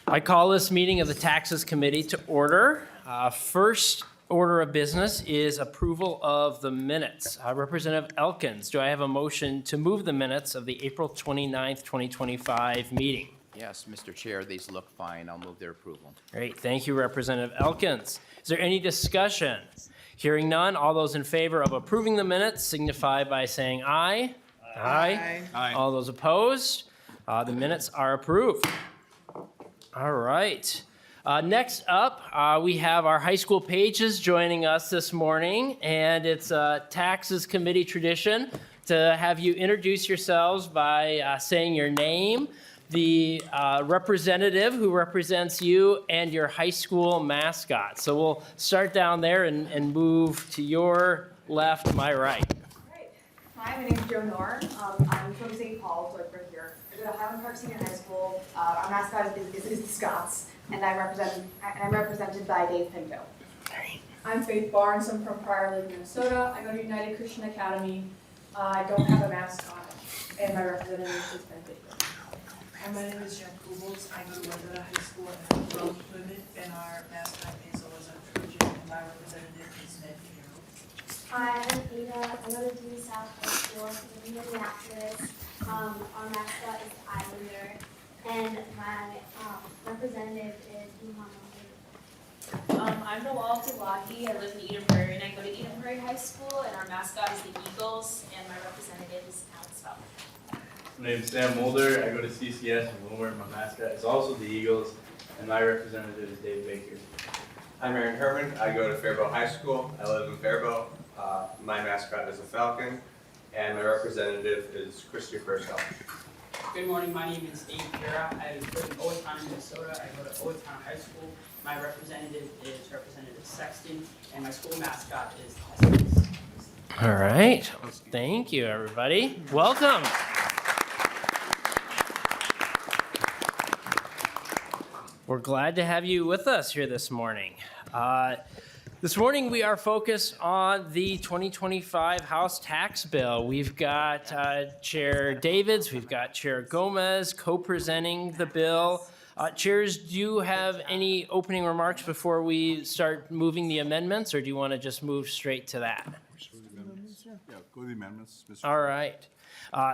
I call this meeting of the Taxes Committee to order. First order of business is approval of the minutes. Representative Elkins, do I have a motion to move the minutes of the April 29th, 2025 meeting? Yes, Mr. Chair, these look fine. I'll move their approval. Great, thank you, Representative Elkins. Is there any discussion? Hearing none, all those in favor of approving the minutes signify by saying aye. Aye. Aye. All those opposed? The minutes are approved. All right. Next up, we have our high school pages joining us this morning, and it's a Taxes Committee tradition to have you introduce yourselves by saying your name, the representative who represents you, and your high school mascot. So we'll start down there and move to your left, my right. Great. Hi, my name is Joe Knorr. I'm from St. Paul, so right here. I go to Highland Park Senior High School. Our mascot is the Scots, and I'm represented by Dave Pinto. I'm Faith Barnes. I'm from Prior Lake, Minnesota. I go to United Christian Academy. I don't have a mascot, and my representative is Ben Baker. And my name is Jen Kubles. I go to Wendell High School and I'm from Plymouth, and our mascot is Eliza Trojan, and my representative is Ned Hero. Hi, I'm Ada. I go to Dewey South High School in Minneapolis. Our mascot is Islander, and my representative is Muhammad. I'm Noel Tawaki. I live in Eden Prairie, and I go to Eden Prairie High School, and our mascot is the Eagles, and my representative is Alex Feldman. My name's Sam Mulder. I go to CCS in Wilmer. My mascot is also the Eagles, and my representative is Dave Baker. I'm Aaron Herman. I go to Faribault High School. I live in Faribault. My mascot is a falcon, and my representative is Christy Purcell. Good morning, my name is Dave Kara. I live in Owatonna, Minnesota. I go to Owatonna High School. My representative is Representative Sexton, and my school mascot is the Huskies. All right. Thank you, everybody. Welcome. We're glad to have you with us here this morning. This morning we are focused on the 2025 House tax bill. We've got Chair Davids, we've got Chair Gomez co-presenting the bill. Chairs, do you have any opening remarks before we start moving the amendments, or do you want to just move straight to that? Yeah, go to the amendments, Mr. All right.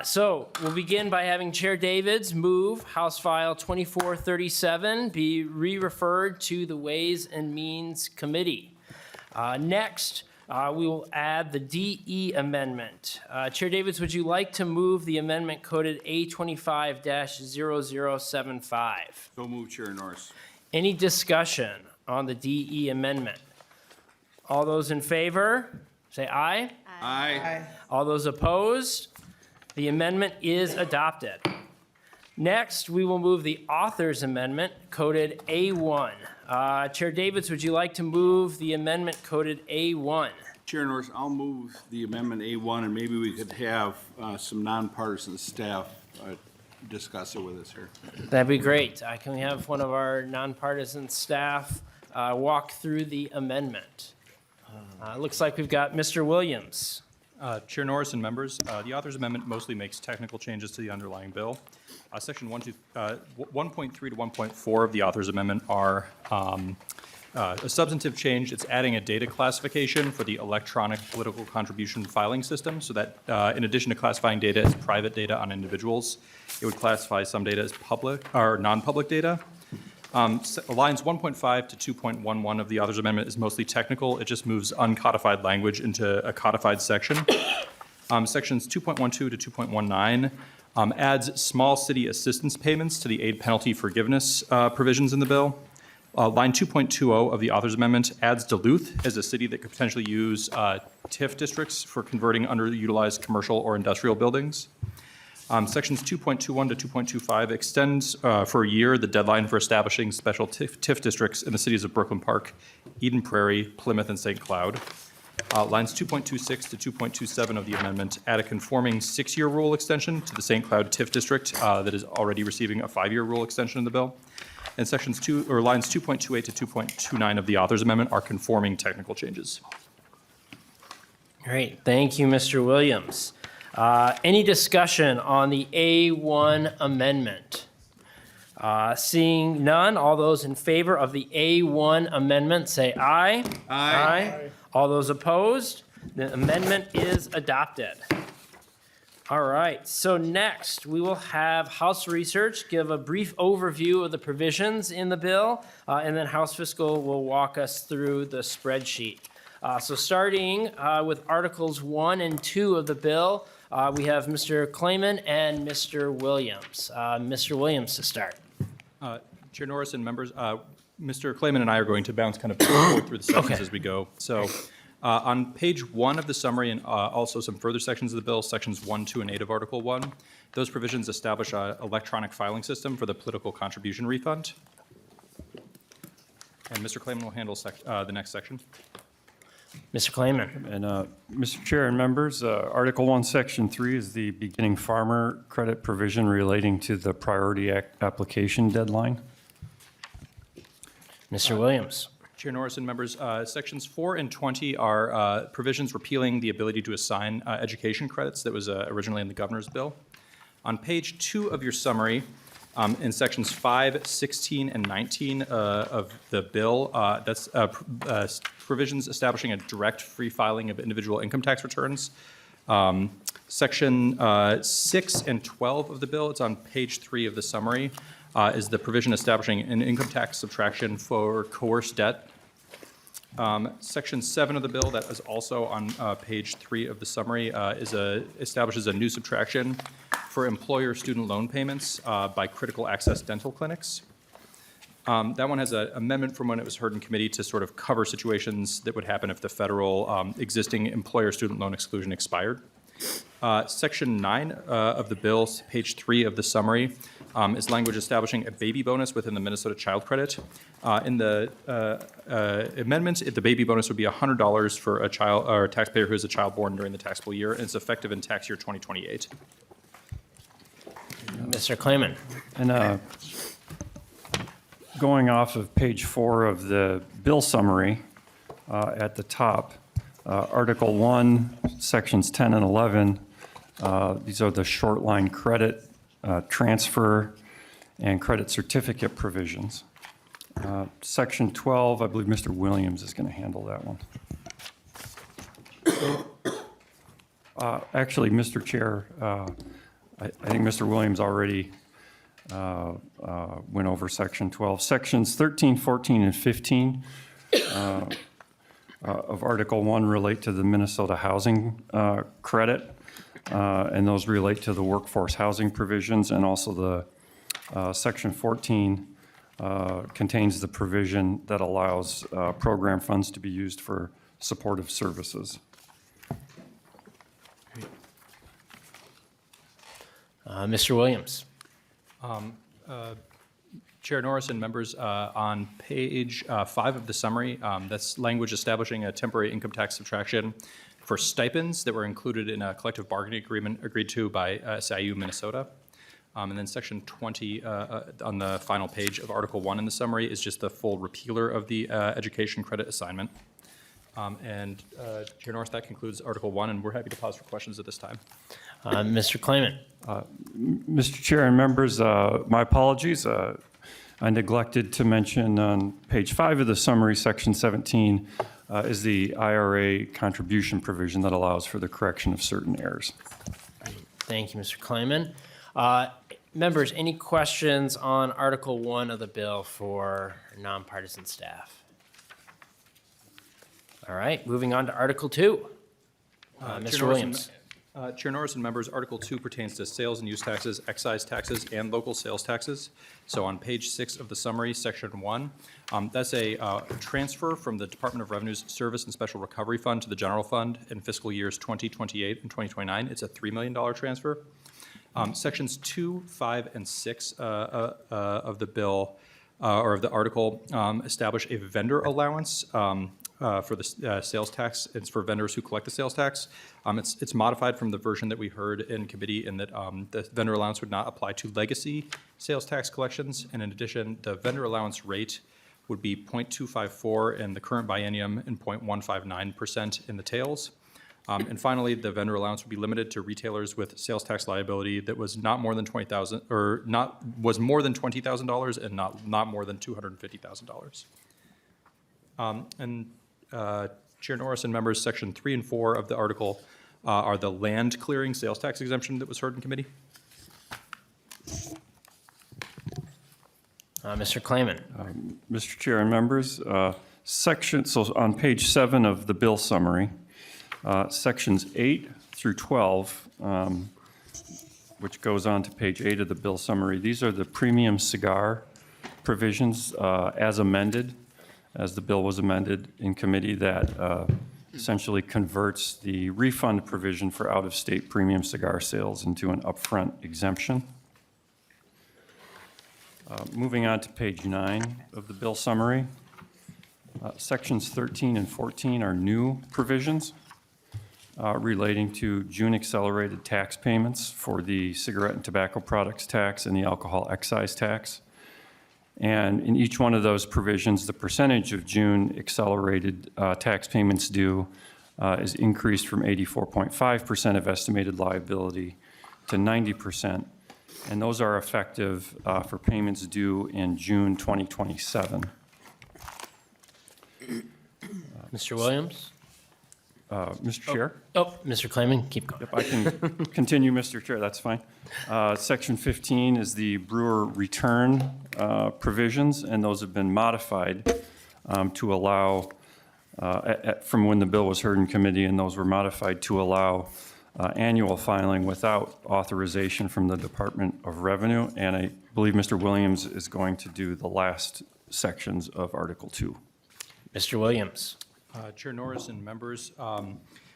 So we'll begin by having Chair Davids move House File 2437 be re-referred to the Ways and Means Committee. Next, we will add the DE amendment. Chair Davids, would you like to move the amendment coded A25-0075? So move, Chair Norris. Any discussion on the DE amendment? All those in favor, say aye. Aye. All those opposed? The amendment is adopted. Next, we will move the author's amendment coded A1. Chair Davids, would you like to move the amendment coded A1? Chair Norris, I'll move the amendment A1, and maybe we could have some nonpartisan staff discuss it with us here. That'd be great. Can we have one of our nonpartisan staff walk through the amendment? Looks like we've got Mr. Williams. Chair Norris and members, the author's amendment mostly makes technical changes to the underlying bill. Section 1.3 to 1.4 of the author's amendment are a substantive change. It's adding a data classification for the electronic political contribution filing system, so that in addition to classifying data as private data on individuals, it would classify some data as public or non-public data. Lines 1.5 to 2.11 of the author's amendment is mostly technical. It just moves uncodified language into a codified section. Sections 2.12 to 2.19 adds small city assistance payments to the aid penalty forgiveness provisions in the bill. Line 2.20 of the author's amendment adds Duluth as a city that could potentially use TIF districts for converting underutilized commercial or industrial buildings. Sections 2.21 to 2.25 extends for a year the deadline for establishing special TIF districts in the cities of Brooklyn Park, Eden Prairie, Plymouth, and St. Cloud. Lines 2.26 to 2.27 of the amendment add a conforming 6-year rule extension to the St. Cloud TIF district that is already receiving a 5-year rule extension in the bill. And lines 2.28 to 2.29 of the author's amendment are conforming technical changes. Great, thank you, Mr. Williams. Any discussion on the A1 amendment? Seeing none, all those in favor of the A1 amendment, say aye. Aye. All those opposed, the amendment is adopted. All right, so next, we will have House Research give a brief overview of the provisions in the bill, and then House Fiscal will walk us through the spreadsheet. So starting with Articles 1 and 2 of the bill, we have Mr. Clayman and Mr. Williams. Mr. Williams to start. Chair Norris and members, Mr. Clayman and I are going to bounce kind of back and forth through the sections Okay. as we go. So on page 1 of the summary and also some further sections of the bill, sections 1, 2, and 8 of Article 1, those provisions establish an electronic filing system for the political contribution refund. And Mr. Clayman will handle the next section. Mr. Clayman. And Mr. Chair and members, Article 1, Section 3 is the beginning farmer credit provision relating to the Priority Act application deadline. Mr. Williams. Chair Norris and members, sections 4 and 20 are provisions repealing the ability to assign education credits that was originally in the governor's bill. On page 2 of your summary, in sections 5, 16, and 19 of the bill, that's provisions establishing a direct free filing of individual income tax returns. Section 6 and 12 of the bill, it's on page 3 of the summary, is the provision establishing an income tax subtraction for coerced debt. Section 7 of the bill, that is also on page 3 of the summary, establishes a new subtraction for employer student loan payments by critical access dental clinics. That one has an amendment from when it was heard in committee to sort of cover situations that would happen if the federal existing employer student loan exclusion expired. Section 9 of the bill, page 3 of the summary, is language establishing a baby bonus within the Minnesota Child Credit. In the amendment, the baby bonus would be $100 for a child or a taxpayer who has a child born during the taxable year, and it's effective in tax year 2028. Mr. Clayman. And going off of page 4 of the bill summary, at the top, Article 1, Sections 10 and 11, these are the short line credit, transfer, and credit certificate provisions. Section 12, I believe Mr. Williams is going to handle that one. Actually, Mr. Chair, I think Mr. Williams already went over Section 12. Sections 13, 14, and 15 of Article 1 relate to the Minnesota housing credit, and those relate to the workforce housing provisions, and also the Section 14 contains the provision that allows program funds to be used for supportive services. Mr. Williams. Chair Norris and members, on page 5 of the summary, that's language establishing a temporary income tax subtraction for stipends that were included in a collective bargaining agreement agreed to by SIU Minnesota. And then section 20 on the final page of Article 1 in the summary is just the full repealer of the education credit assignment. Chair Norris, that concludes Article 1, and we're happy to pause for questions at this time. Mr. Clayman. Mr. Chair and members, my apologies. I neglected to mention on page 5 of the summary, section 17, is the IRA contribution provision that allows for the correction of certain errors. Thank you, Mr. Clayman. Members, any questions on Article 1 of the bill for nonpartisan staff? All right, moving on to Article 2. Mr. Williams. Chair Norris and members, Article 2 pertains to sales and use taxes, excise taxes, and local sales taxes. So on page 6 of the summary, section 1, that's a transfer from the Department of Revenue's Service and Special Recovery Fund to the general fund in fiscal years 2028 and 2029. It's a $3 million transfer. Sections 2, 5, and 6 of the bill, or of the article, establish a vendor allowance for the sales tax. It's for vendors who collect the sales tax. It's modified from the version that we heard in committee in that the vendor allowance would not apply to legacy sales tax collections. And in addition, the vendor allowance rate would be 0.254 in the current biennium and 0.159% in the tails. And finally, the vendor allowance would be limited to retailers with sales tax liability that was not more than $20,000, or was more than $20,000 and not more than $250,000. Chair Norris and members, section 3 and 4 of the article are the land clearing sales tax exemption that was heard in committee. Mr. Klayman. Mr. Chair and members, so on page 7 of the bill summary, sections 8 through 12, which goes on to page 8 of the bill summary, these are the premium cigar provisions as amended, as the bill was amended in committee, that essentially converts the refund provision for out-of-state premium cigar sales into an upfront exemption. Moving on to page 9 of the bill summary, sections 13 and 14 are new provisions relating to June accelerated tax payments for the cigarette and tobacco products tax and the alcohol excise tax. And in each one of those provisions, the percentage of June accelerated tax payments due is increased from 84.5% of estimated liability to 90%. And those are effective for payments due in June 2027. Mr. Williams? Mr. Chair? Oh, Mr. Klayman, keep going. Yep, I can continue, Mr. Chair, that's fine. Section 15 is the brewer return provisions, and those have been modified to allow, from when the bill was heard in committee, and those were modified to allow annual filing without authorization from the Department of Revenue, and I believe Mr. Williams is going to do the last sections of Article 2. Mr. Williams. Chair Norris and members,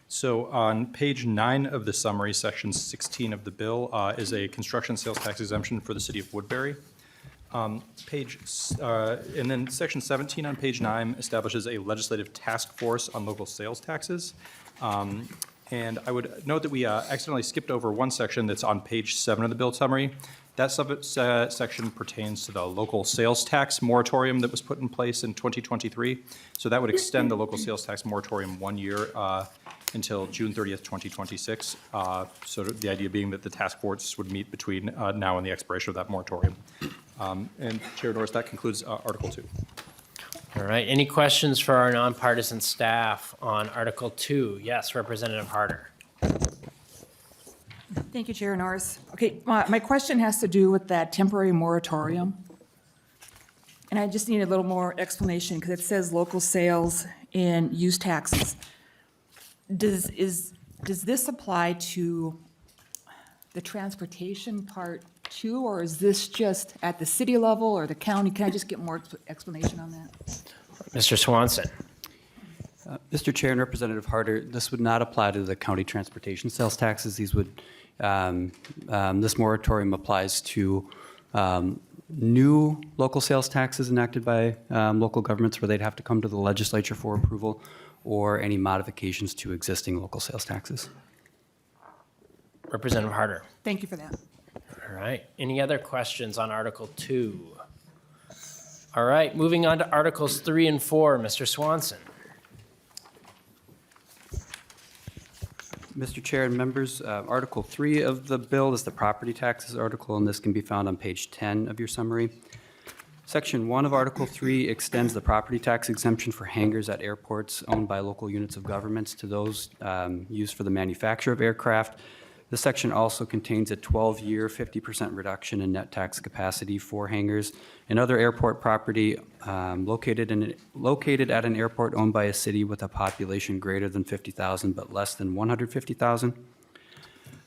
so on page 9 of the summary, section 16 of the bill is a construction sales tax exemption for the city of Woodbury. And then section 17 on page 9 establishes a legislative task force on local sales taxes. And I would note that we accidentally skipped over one section that's on page 7 of the bill summary. That section pertains to the local sales tax moratorium that was put in place in 2023. So that would extend the local sales tax moratorium 1 year until June 30th, 2026. So the idea being that the task force would meet between now and the expiration of that moratorium. And Chair Norris, that concludes Article 2. All right, any questions for our nonpartisan staff on Article 2? Yes, Representative Harder. Thank you, Chair Norris. Okay, my question has to do with that temporary moratorium. And I just need a little more explanation because it says local sales and use taxes. Does this apply to the transportation part too, or is this just at the city level or the county? Can I just get more explanation on that? Mr. Swanson. Mr. Chair and Representative Harder, this would not apply to the county transportation sales taxes. These would, this moratorium applies to new local sales taxes enacted by local governments where they'd have to come to the legislature for approval, or any modifications to existing local sales taxes. Representative Harder. Thank you for that. All right, any other questions on Article 2? All right, moving on to Articles 3 and 4, Mr. Swanson. Mr. Chair and members, Article 3 of the bill is the property taxes article, and this can be found on page 10 of your summary. Section 1 of Article 3 extends the property tax exemption for hangars at airports owned by local units of governments to those used for the manufacture of aircraft. This section also contains a 12-year, 50% reduction in net tax capacity for hangars and other airport property located at an airport owned by a city with a population greater than 50,000 but less than 150,000.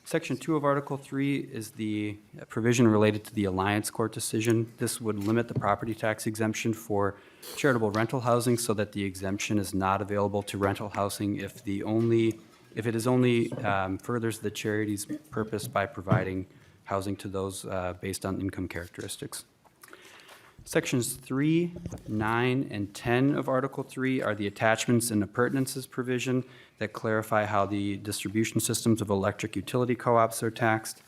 Section 2 of Article 3 is the provision related to the Alliance Court decision. This would limit the property tax exemption for charitable rental housing so that the exemption is not available to rental housing if it is only furthers the charity's purpose by providing housing to those based on income characteristics. Sections 3, 9, and 10 of Article 3 are the attachments and appurtenances provision that clarify how the distribution systems of electric utility co-ops are taxed.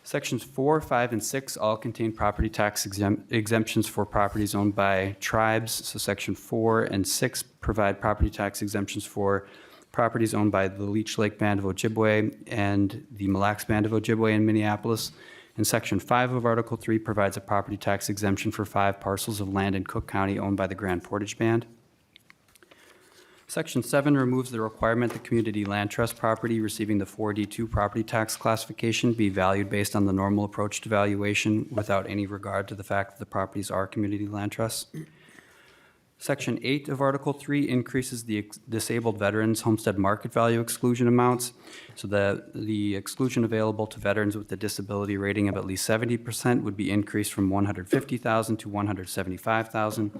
Sections 4, 5, and 6 all contain property tax exemptions for properties owned by tribes. So Section 4 and 6 provide property tax exemptions for properties owned by the Leech Lake Band of Ojibwe and the Mille Lacs Band of Ojibwe in Minneapolis. And Section 5 of Article 3 provides a property tax exemption for 5 parcels of land in Cook County owned by the Grand Portage Band. Section 7 removes the requirement that community land trust property receiving the 4D2 property tax classification be valued based on the normal approach to valuation without any regard to the fact that the properties are community land trusts. Section 8 of Article 3 increases the disabled veterans homestead market value exclusion amounts. So the exclusion available to veterans with a disability rating of at least 70% would be increased from $150,000 to $175,000.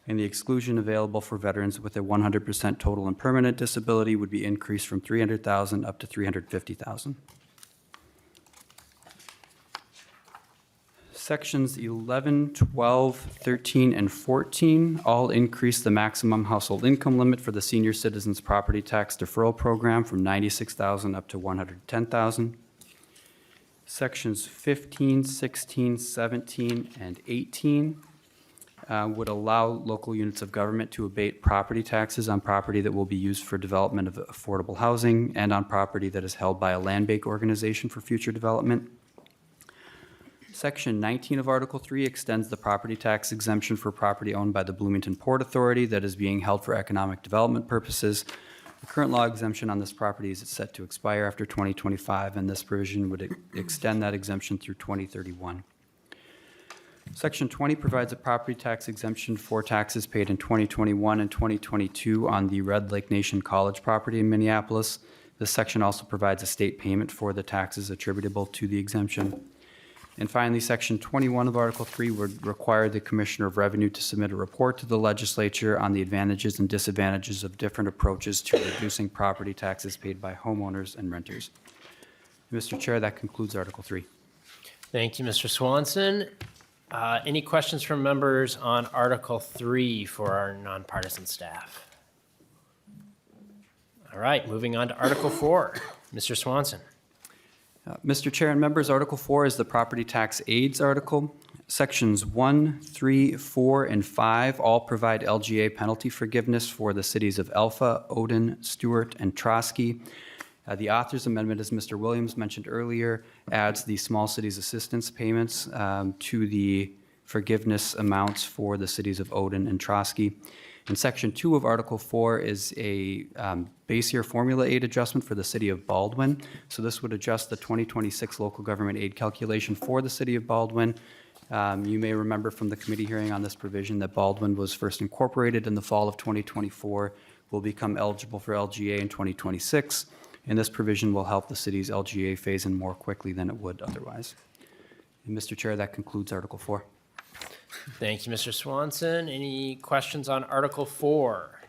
And the exclusion available for veterans with a 100% total and permanent disability would be increased from $300,000 up to $350,000. Sections 11, 12, 13, and 14 all increase the maximum household income limit for the senior citizens property tax deferral program from $96,000 up to $110,000. Sections 15, 16, 17, and 18 would allow local units of government to abate property taxes on property that will be used for development of affordable housing and on property that is held by a land bank organization for future development. Section 19 of Article 3 extends the property tax exemption for property owned by the Bloomington Port Authority that is being held for economic development purposes. The current law exemption on this property is set to expire after 2025, and this provision would extend that exemption through 2031. Section 20 provides a property tax exemption for taxes paid in 2021 and 2022 on the Red Lake Nation College property in Minneapolis. This section also provides a state payment for the taxes attributable to the exemption. And finally, Section 21 of Article 3 would require the Commissioner of Revenue to submit a report to the legislature on the advantages and disadvantages of different approaches to reducing property taxes paid by homeowners and renters. Mr. Chair, that concludes Article 3. Thank you, Mr. Swanson. Any questions from members on Article 3 for our nonpartisan staff? All right, moving on to Article 4. Mr. Swanson. Mr. Chair and members, Article 4 is the property tax aids article. Sections 1, 3, 4, and 5 all provide LGA penalty forgiveness for the cities of Alpha, Odin, Stewart, and Trotsky. The author's amendment, as Mr. Williams mentioned earlier, adds the small cities assistance payments to the forgiveness amounts for the cities of Odin and Trotsky. And Section 2 of Article 4 is a base year formula aid adjustment for the city of Baldwin. So this would adjust the 2026 local government aid calculation for the city of Baldwin. You may remember from the committee hearing on this provision that Baldwin was first incorporated in the fall of 2024, will become eligible for LGA in 2026. And this provision will help the city's LGA phase in more quickly than it would otherwise. And Mr. Chair, that concludes Article 4. Thank you, Mr. Swanson. Any questions on Article 4?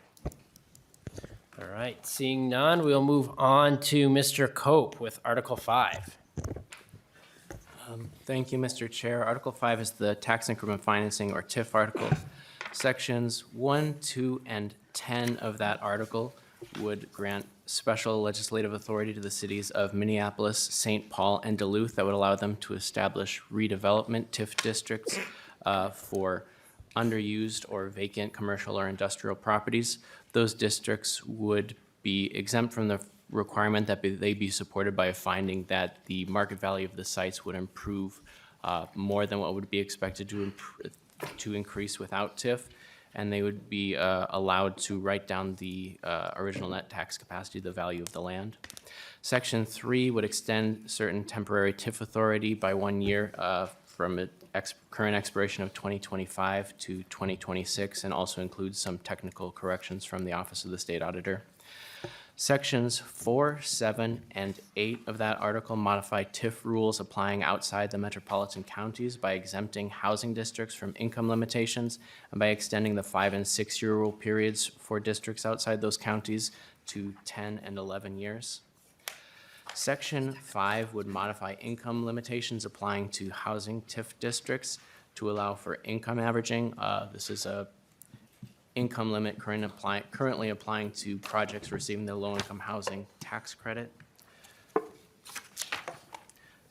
All right, seeing none, we'll move on to Mr. Cope with Article 5. Thank you, Mr. Chair. Article 5 is the tax increment financing, or TIF article. Sections 1, 2, and 10 of that article would grant special legislative authority to the cities of Minneapolis, St. Paul, and Duluth that would allow them to establish redevelopment TIF districts for underused or vacant commercial or industrial properties. Those districts would be exempt from the requirement that they be supported by a finding that the market value of the sites would improve more than what would be expected to increase without TIF, and they would be allowed to write down the original net tax capacity, the value of the land. Section 3 would extend certain temporary TIF authority by 1 year from its current expiration of 2025 to 2026, and also includes some technical corrections from the Office of the State Auditor. Sections 4, 7, and 8 of that article modify TIF rules applying outside the metropolitan counties by exempting housing districts from income limitations and by extending the 5- and 6-year rule periods for districts outside those counties to 10 and 11 years. Section 5 would modify income limitations applying to housing TIF districts to allow for income averaging. This is a income limit currently applying to projects receiving the low-income housing tax credit.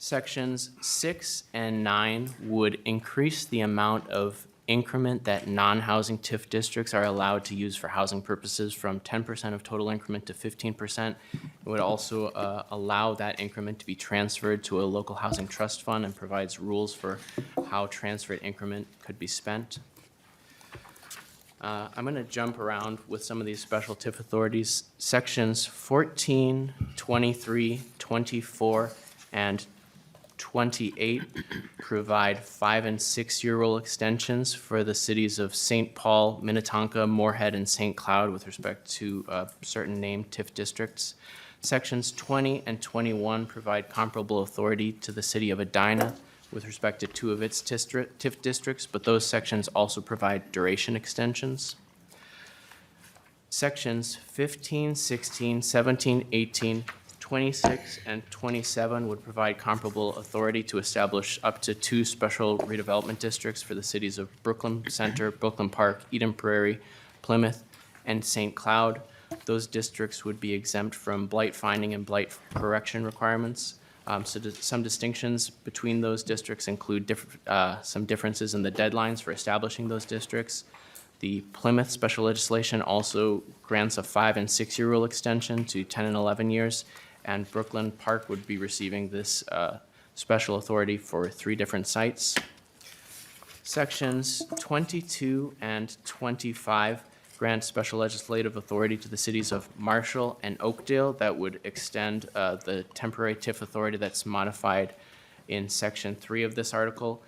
Sections 6 and 9 would increase the amount of increment that non-housing TIF districts are allowed to use for housing purposes from 10% of total increment to 15%. It would also allow that increment to be transferred to a local housing trust fund and provides rules for how transferred increment could be spent. I'm going to jump around with some of these special TIF authorities. Sections 14, 23, 24, and 28 provide 5- and 6-year roll extensions for the cities of St. Paul, Minnetonka, Moorhead, and St. Cloud with respect to certain named TIF districts. Sections 20 and 21 provide comparable authority to the city of Edina with respect to 2 of its TIF districts, but those sections also provide duration extensions. Sections 15, 16, 17, 18, 26 and 27 would provide comparable authority to establish up to 2 special redevelopment districts for the cities of Brooklyn Center, Brooklyn Park, Eden Prairie, Plymouth, and St. Cloud. Those districts would be exempt from blight finding and blight correction requirements. Some distinctions between those districts include some differences in the deadlines for establishing those districts. The Plymouth special legislation also grants a 5- and 6-year rule extension to 10 and 11 years. And Brooklyn Park would be receiving this special authority for 3 different sites. Sections 22 and 25 grant special legislative authority to the cities of Marshall and Oakdale that would extend the temporary TIF authority that's modified in Section 3 of this article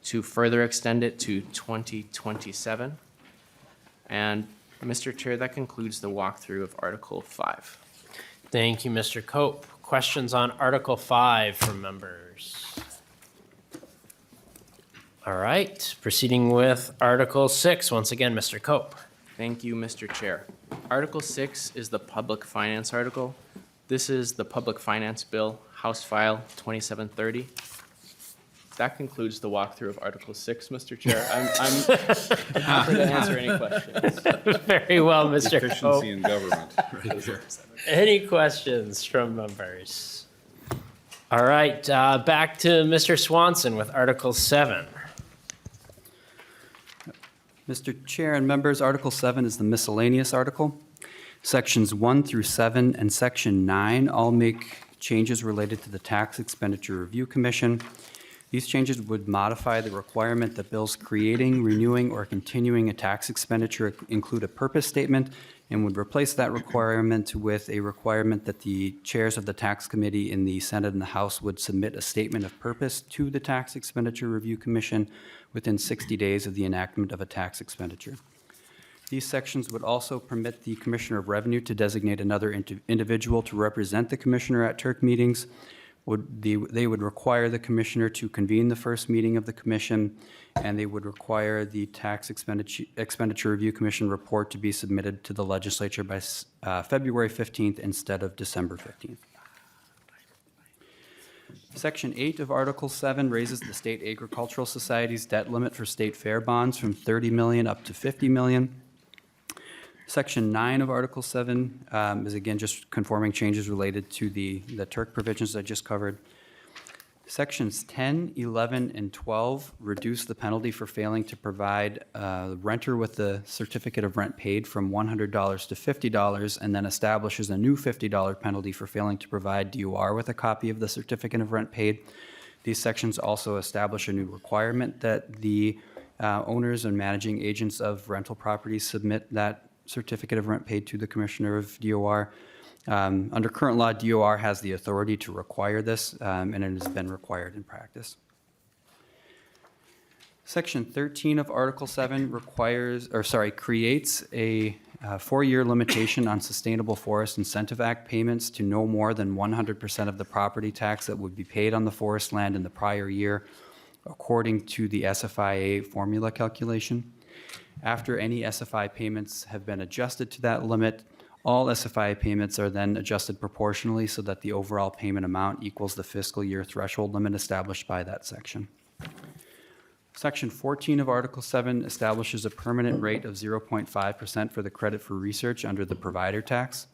to further extend it to 2027. And Mr. Chair, that concludes the walkthrough of Article 5. Thank you, Mr. Cope. Questions on Article 5 from members? All right, proceeding with Article 6. Once again, Mr. Cope. Thank you, Mr. Chair. Article 6 is the public finance article. This is the public finance bill, House File 2730. That concludes the walkthrough of Article 6, Mr. Chair. I'm happy to answer any questions. Very well, Mr. Cope. Efficiency in government, right there. Any questions from members? All right, back to Mr. Swanson with Article 7. Mr. Chair and members, Article 7 is the miscellaneous article. Sections 1 through 7 and Section 9 all make changes related to the Tax Expenditure Review Commission. These changes would modify the requirement that bills creating, renewing, or continuing a tax expenditure include a purpose statement and would replace that requirement with a requirement that the chairs of the tax committee in the Senate and the House would submit a statement of purpose to the Tax Expenditure Review Commission within 60 days of the enactment of a tax expenditure. These sections would also permit the Commissioner of Revenue to designate another individual to represent the Commissioner at TURC meetings. They would require the Commissioner to convene the first meeting of the Commission, and they would require the Tax Expenditure Review Commission report to be submitted to the Legislature by February 15th instead of December 15th. Section 8 of Article 7 raises the State Agricultural Society's debt limit for state fair bonds from $30 million up to $50 million. Section 9 of Article 7 is again just conforming changes related to the TURC provisions I just covered. Sections 10, 11, and 12 reduce the penalty for failing to provide renter with the certificate of rent paid from $100 to $50 and then establishes a new $50 penalty for failing to provide DOR with a copy of the certificate of rent paid. These sections also establish a new requirement that the owners and managing agents of rental properties submit that certificate of rent paid to the Commissioner of DOR. Under current law, DOR has the authority to require this, and it has been required in practice. Section 13 of Article 7 creates a 4-year limitation on Sustainable Forest Incentive Act payments to no more than 100% of the property tax that would be paid on the forest land in the prior year, according to the SFIA formula calculation. After any SFI payments have been adjusted to that limit, all SFI payments are then adjusted proportionally so that the overall payment amount equals the fiscal year threshold limit established by that section. Section 14 of Article 7 establishes a permanent rate of 0.5% for the credit for research under the provider tax.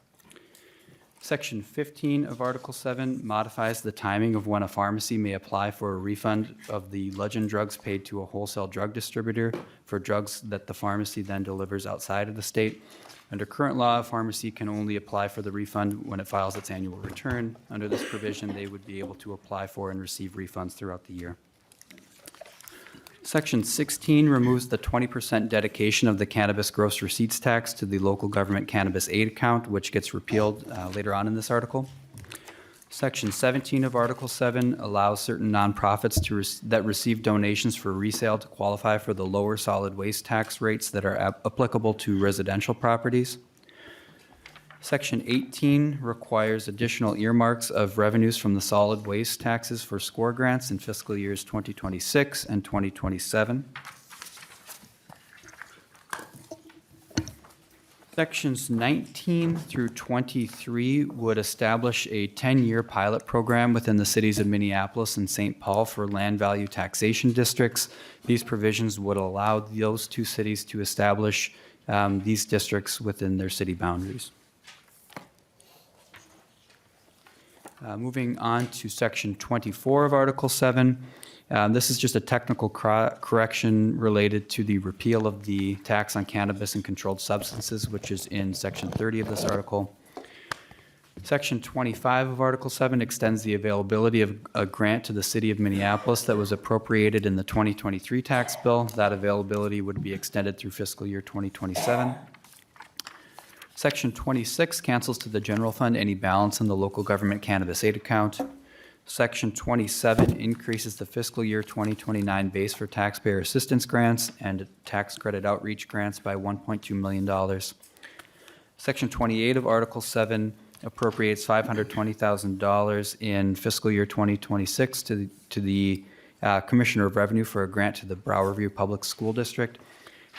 Section 15 of Article 7 modifies the timing of when a pharmacy may apply for a refund of the legend drugs paid to a wholesale drug distributor for drugs that the pharmacy then delivers outside of the state. Under current law, a pharmacy can only apply for the refund when it files its annual return. Under this provision, they would be able to apply for and receive refunds throughout the year. Section 16 removes the 20% dedication of the cannabis gross receipts tax to the local government cannabis aid account, which gets repealed later on in this article. Section 17 of Article 7 allows certain nonprofits that receive donations for resale to qualify for the lower solid waste tax rates that are applicable to residential properties. Section 18 requires additional earmarks of revenues from the solid waste taxes for SCORE grants in fiscal years 2026 and 2027. Sections 19 through 23 would establish a 10-year pilot program within the cities of Minneapolis and St. Paul for land value taxation districts. These provisions would allow those two cities to establish these districts within their city boundaries. Moving on to Section 24 of Article 7. This is just a technical correction related to the repeal of the tax on cannabis and controlled substances, which is in Section 30 of this article. Section 25 of Article 7 extends the availability of a grant to the city of Minneapolis that was appropriated in the 2023 tax bill. That availability would be extended through fiscal year 2027. Section 26 cancels to the general fund any balance in the local government cannabis aid account. Section 27 increases the fiscal year 2029 base for taxpayer assistance grants and tax credit outreach grants by $1.2 million. Section 28 of Article 7 appropriates $520,000 in fiscal year 2026 to the Commissioner of Revenue for a grant to the Brow Review Public School District.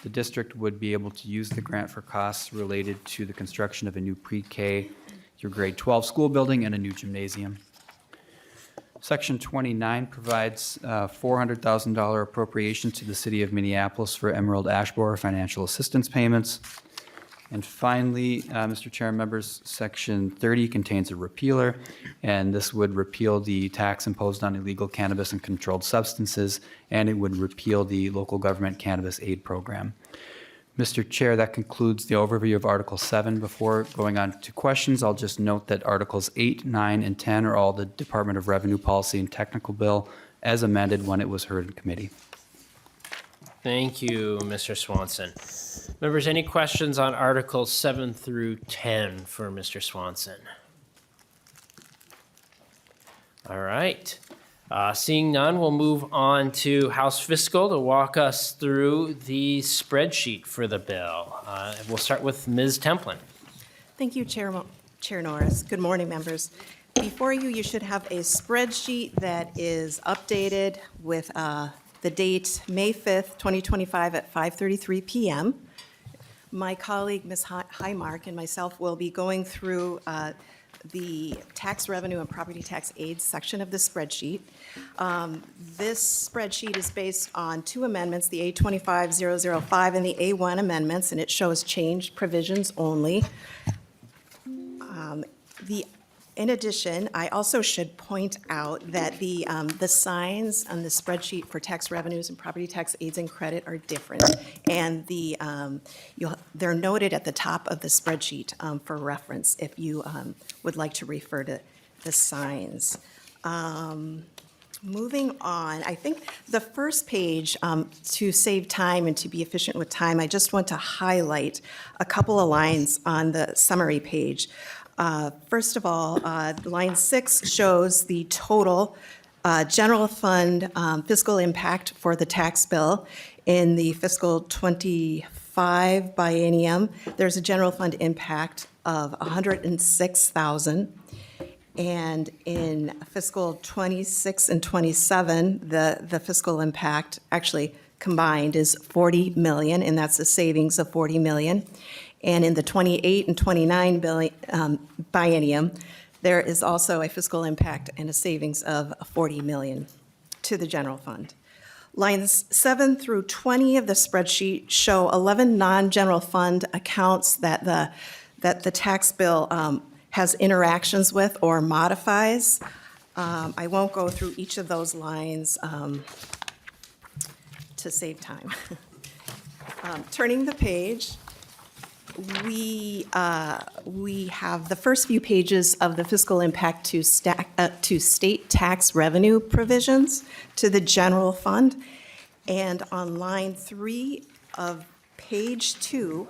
The district would be able to use the grant for costs related to the construction of a new pre-K through grade 12 school building and a new gymnasium. Section 29 provides $400,000 appropriation to the city of Minneapolis for Emerald Ash Borer financial assistance payments. And finally, Mr. Chair and members, Section 30 contains a repealer, and this would repeal the tax imposed on illegal cannabis and controlled substances, and it would repeal the local government cannabis aid program. Mr. Chair, that concludes the overview of Article 7. Before going on to questions, I'll just note that Articles 8, 9, and 10 are all the Department of Revenue Policy and Technical Bill as amended when it was heard in committee. Thank you, Mr. Swanson. Members, any questions on Articles 7 through 10 for Mr. Swanson? All right. Seeing none, we'll move on to House Fiscal to walk us through the spreadsheet for the bill. We'll start with Ms. Templin. Thank you, Chair Norris. Good morning, members. Before you, you should have a spreadsheet that is updated with the date May 5th, 2025 at 5:33 p.m. My colleague, Ms. Highmark, and myself will be going through the tax revenue and property tax aid section of the spreadsheet. This spreadsheet is based on two amendments, the A25005 and the A1 amendments, and it shows changed provisions only. In addition, I also should point out that the signs on the spreadsheet for tax revenues and property tax aids and credit are different, and they're noted at the top of the spreadsheet for reference if you would like to refer to the signs. Moving on, I think the first page, to save time and to be efficient with time, I just want to highlight a couple of lines on the summary page. First of all, line 6 shows the total general fund fiscal impact for the tax bill. In the fiscal 25 biennium, there's a general fund impact of $106,000. And in fiscal 26 and 27, the fiscal impact actually combined is $40 million, and that's a savings of $40 million. And in the 28 and 29 biennium, there is also a fiscal impact and a savings of $40 million to the general fund. Lines 7 through 20 of the spreadsheet show 11 non-general fund accounts that the tax bill has interactions with or modifies. I won't go through each of those lines to save time. Turning the page, we have the first few pages of the fiscal impact to state tax revenue provisions to the general fund. And on line 3 of page 2,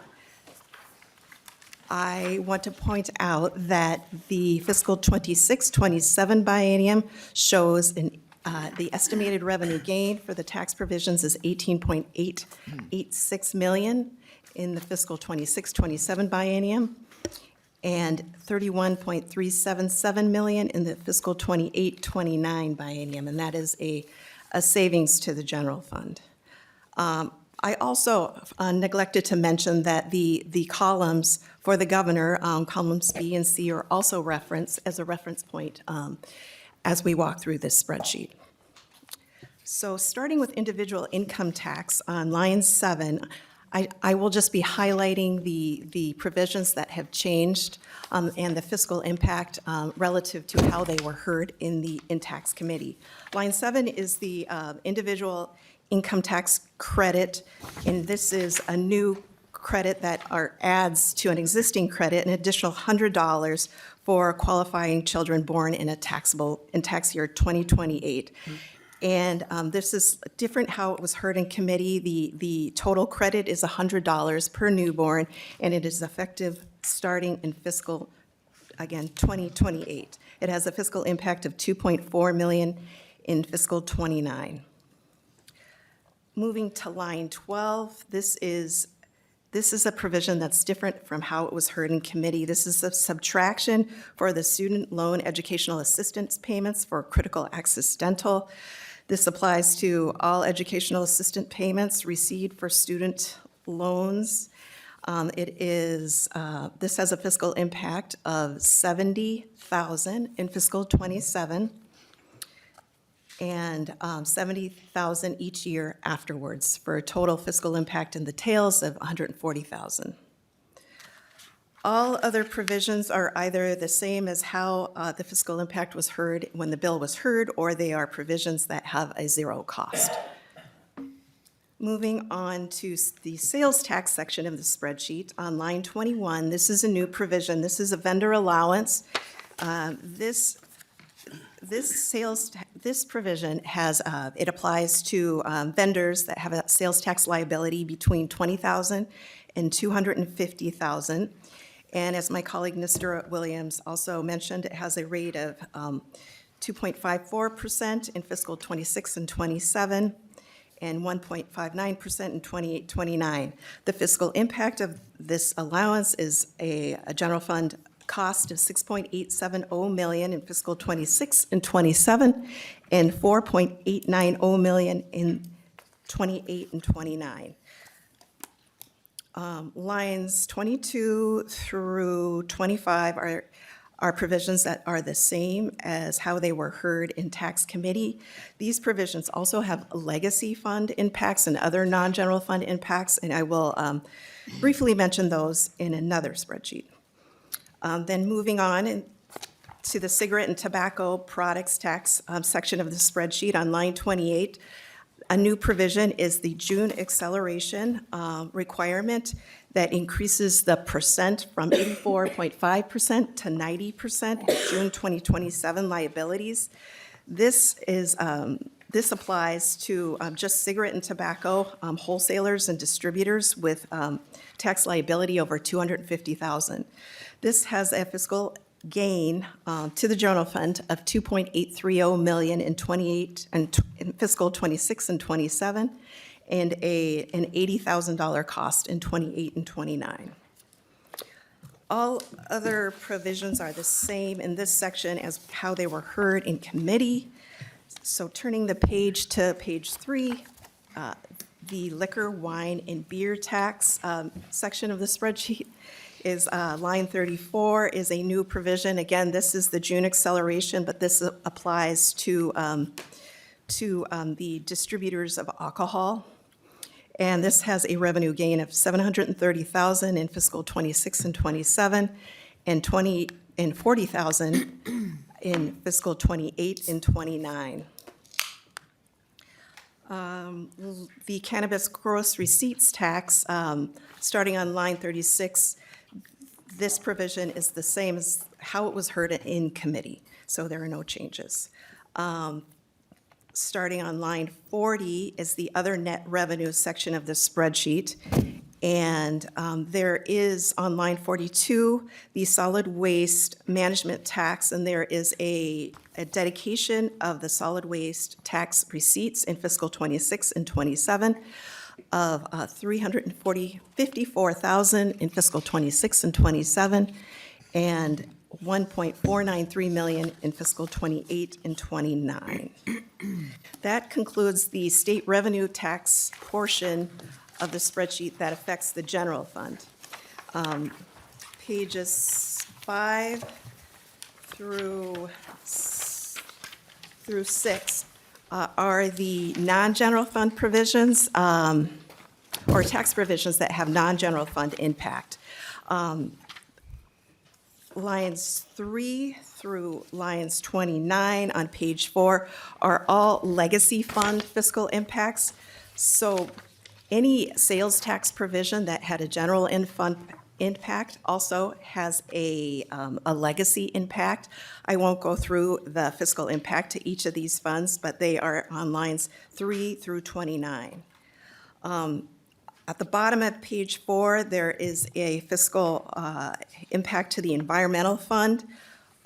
I want to point out that the fiscal 26-27 biennium shows the estimated revenue gain for the tax provisions is 18.886 million in the fiscal 26-27 biennium and 31.377 million in the fiscal 28-29 biennium, and that is a savings to the general fund. I also neglected to mention that the columns for the governor, columns B and C, are also referenced as a reference point as we walk through this spreadsheet. So starting with individual income tax on line 7, I will just be highlighting the provisions that have changed and the fiscal impact relative to how they were heard in tax committee. Line 7 is the individual income tax credit, and this is a new credit that adds to an existing credit an additional $100 for qualifying children born in tax year 2028. And this is different how it was heard in committee. The total credit is $100 per newborn, and it is effective starting in fiscal, again, 2028. It has a fiscal impact of $2.4 million in fiscal 29. Moving to line 12, this is a provision that's different from how it was heard in committee. This is a subtraction for the student loan educational assistance payments for critical access dental. This applies to all educational assistance payments received for student loans. This has a fiscal impact of $70,000 in fiscal 27 and $70,000 each year afterwards for a total fiscal impact in the tails of $140,000. All other provisions are either the same as how the fiscal impact was heard when the bill was heard, or they are provisions that have a zero cost. Moving on to the sales tax section of the spreadsheet, on line 21, this is a new provision. This is a vendor allowance. This provision it applies to vendors that have a sales tax liability between $20,000 and $250,000. And as my colleague Mr. Williams also mentioned, it has a rate of 2.54% in fiscal 26 and 27 and 1.59% in 28-29. The fiscal impact of this allowance is a general fund cost of $6.870 million in fiscal 26 and 27 and $4.890 million in 28 and 29. Lines 22 through 25 are provisions that are the same as how they were heard in tax committee. These provisions also have legacy fund impacts and other non-general fund impacts, and I will briefly mention those in another spreadsheet. Then moving on to the cigarette and tobacco products tax section of the spreadsheet on line 28, a new provision is the June acceleration requirement that increases the percent from 84.5% to 90% June 2027 liabilities. This applies to just cigarette and tobacco wholesalers and distributors with tax liability over $250,000. This has a fiscal gain to the general fund of $2.830 million in fiscal 26 and 27, and an $80,000 cost in 28 and 29. All other provisions are the same in this section as how they were heard in committee. So turning the page to page 3, the liquor, wine, and beer tax section of the spreadsheet is line 34 is a new provision. Again, this is the June acceleration, but this applies to the distributors of alcohol. And this has a revenue gain of $730,000 in fiscal 26 and 27, and $440,000 in fiscal '28 and '29. The cannabis gross receipts tax, starting on line 36, this provision is the same as how it was heard in committee, so there are no changes. Starting on line 40 is the other net revenue section of the spreadsheet. And there is on line 42, the solid waste management tax, and there is a dedication of the solid waste tax receipts in fiscal '26 and '27 of $354,000 in fiscal '26 and '27, and $1.493 million in fiscal '28 and '29. That concludes the state revenue tax portion of the spreadsheet that affects the general fund. Pages 5 through 6 are the non-general fund provisions, or tax provisions that have non-general fund impact. Lines 3 through lines 29 on page 4 are all legacy fund fiscal impacts. So any sales tax provision that had a general fund impact also has a legacy impact. I won't go through the fiscal impact to each of these funds, but they are on lines 3 through 29. At the bottom of page 4, there is a fiscal impact to the environmental fund.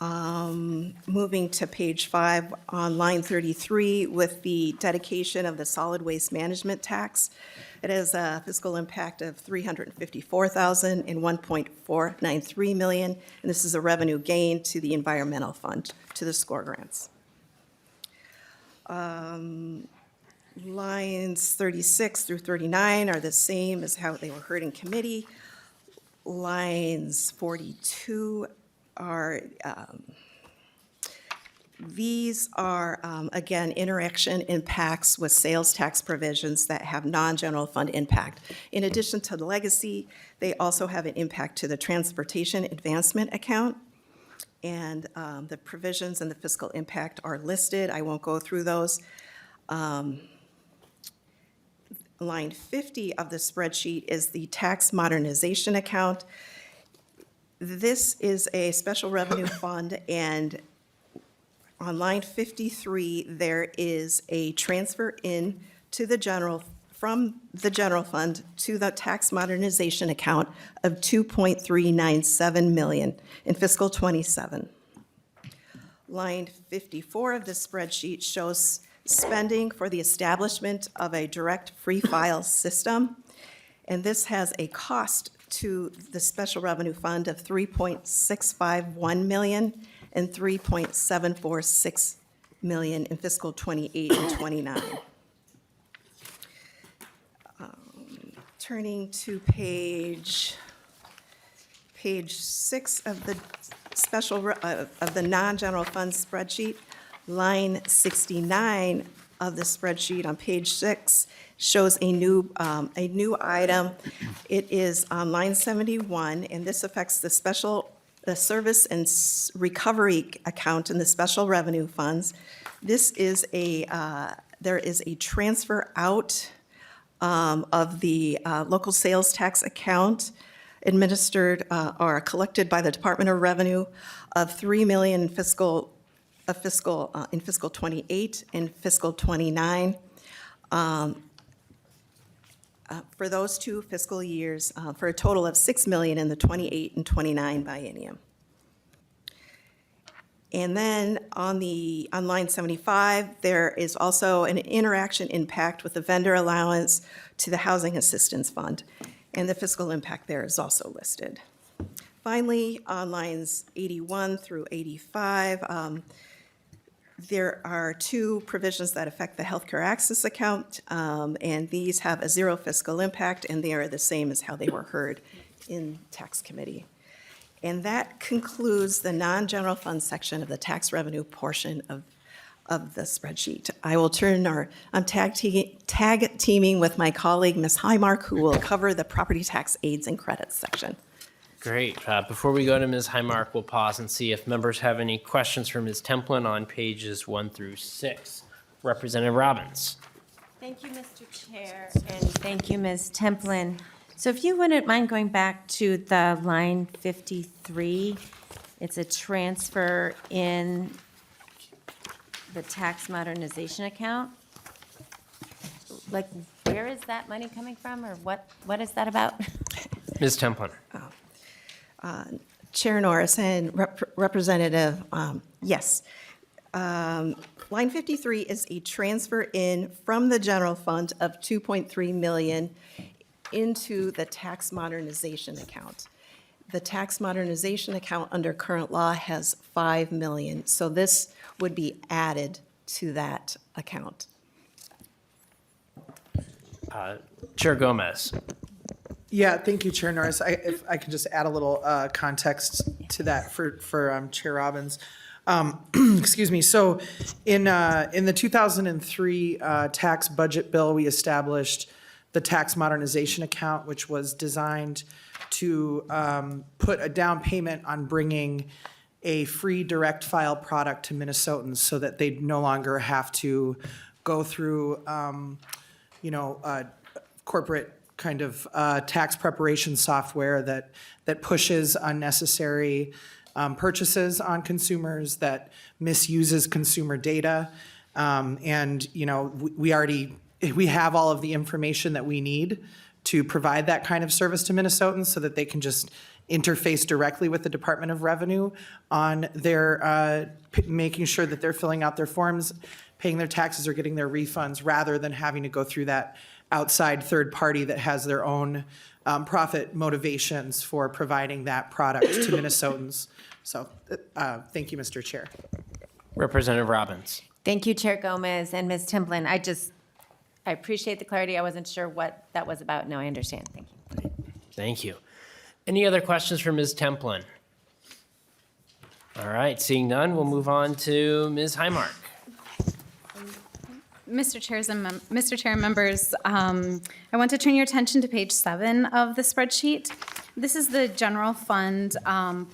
Moving to page 5 on line 33 with the dedication of the solid waste management tax. It has a fiscal impact of $354,000 and $1.493 million, and this is a revenue gain to the environmental fund, to the SCORE grants. Lines 36 through 39 are the same as how they were heard in committee. Lines 42 are, these are, again, interaction impacts with sales tax provisions that have non-general fund impact. In addition to the legacy, they also have an impact to the transportation advancement account. And the provisions and the fiscal impact are listed. I won't go through those. Line 50 of the spreadsheet is the tax modernization account. This is a special revenue fund, and on line 53, there is a transfer in to the general, from the general fund to the tax modernization account of $2.397 million in fiscal '27. Line 54 of the spreadsheet shows spending for the establishment of a direct free file system, and this has a cost to the special revenue fund of $3.651 million and $3.746 million in fiscal '28 and '29. Turning to page 6 of the of the non-general fund spreadsheet, line 69 of the spreadsheet on page 6 shows a new item. It is on line 71, and this affects the service and recovery account in the special revenue funds. This is there is a transfer out of the local sales tax account administered or collected by the Department of Revenue of $3 million in fiscal 28 and fiscal 29. For those two fiscal years, for a total of $6 million in the 28 and 29 biennium. And then on line 75, there is also an interaction impact with the vendor allowance to the Housing Assistance Fund, and the fiscal impact there is also listed. Finally, on lines 81 through 85, there are two provisions that affect the healthcare access account, and these have a zero fiscal impact, and they are the same as how they were heard in tax committee. And that concludes the non-general fund section of the tax revenue portion of the spreadsheet. I will I'm tag teaming with my colleague, Ms. Highmark, who will cover the property tax aids and credits section. Great. Before we go to Ms. Highmark, we'll pause and see if members have any questions for Ms. Templin on pages 1 through 6. Representative Robbins. Thank you, Mr. Chair, and thank you, Ms. Templin. So if you wouldn't mind going back to the line 53, it's a transfer in the tax modernization account. Like, where is that money coming from, or what is that about? Ms. Templin. Chair Norris and Representative, yes. Line 53 is a transfer in from the general fund of 2.3 million into the tax modernization account. The tax modernization account under current law has 5 million, so this would be added to that account. Chair Gomez. Yeah, thank you, Chair Norris. If I could just add a little context to that for Chair Robbins. Excuse me. So in the 2003 tax budget bill, we established the tax modernization account, which was designed to put a down payment on bringing a free direct file product to Minnesotans so that they no longer have to go through, corporate kind of tax preparation software that pushes unnecessary purchases on consumers, that misuses consumer data. And, we have all of the information that we need to provide that kind of service to Minnesotans so that they can just interface directly with the Department of Revenue on their, making sure that they're filling out their forms, paying their taxes, or getting their refunds, rather than having to go through that outside third party that has their own profit motivations for providing that product to Minnesotans. So thank you, Mr. Chair. Representative Robbins. Thank you, Chair Gomez and Ms. Templin. I appreciate the clarity. I wasn't sure what that was about. Now I understand. Thank you. Thank you. Any other questions for Ms. Templin? All right, seeing none, we'll move on to Ms. Highmark. Mr. Chair and members, I want to turn your attention to page 7 of the spreadsheet. This is the general fund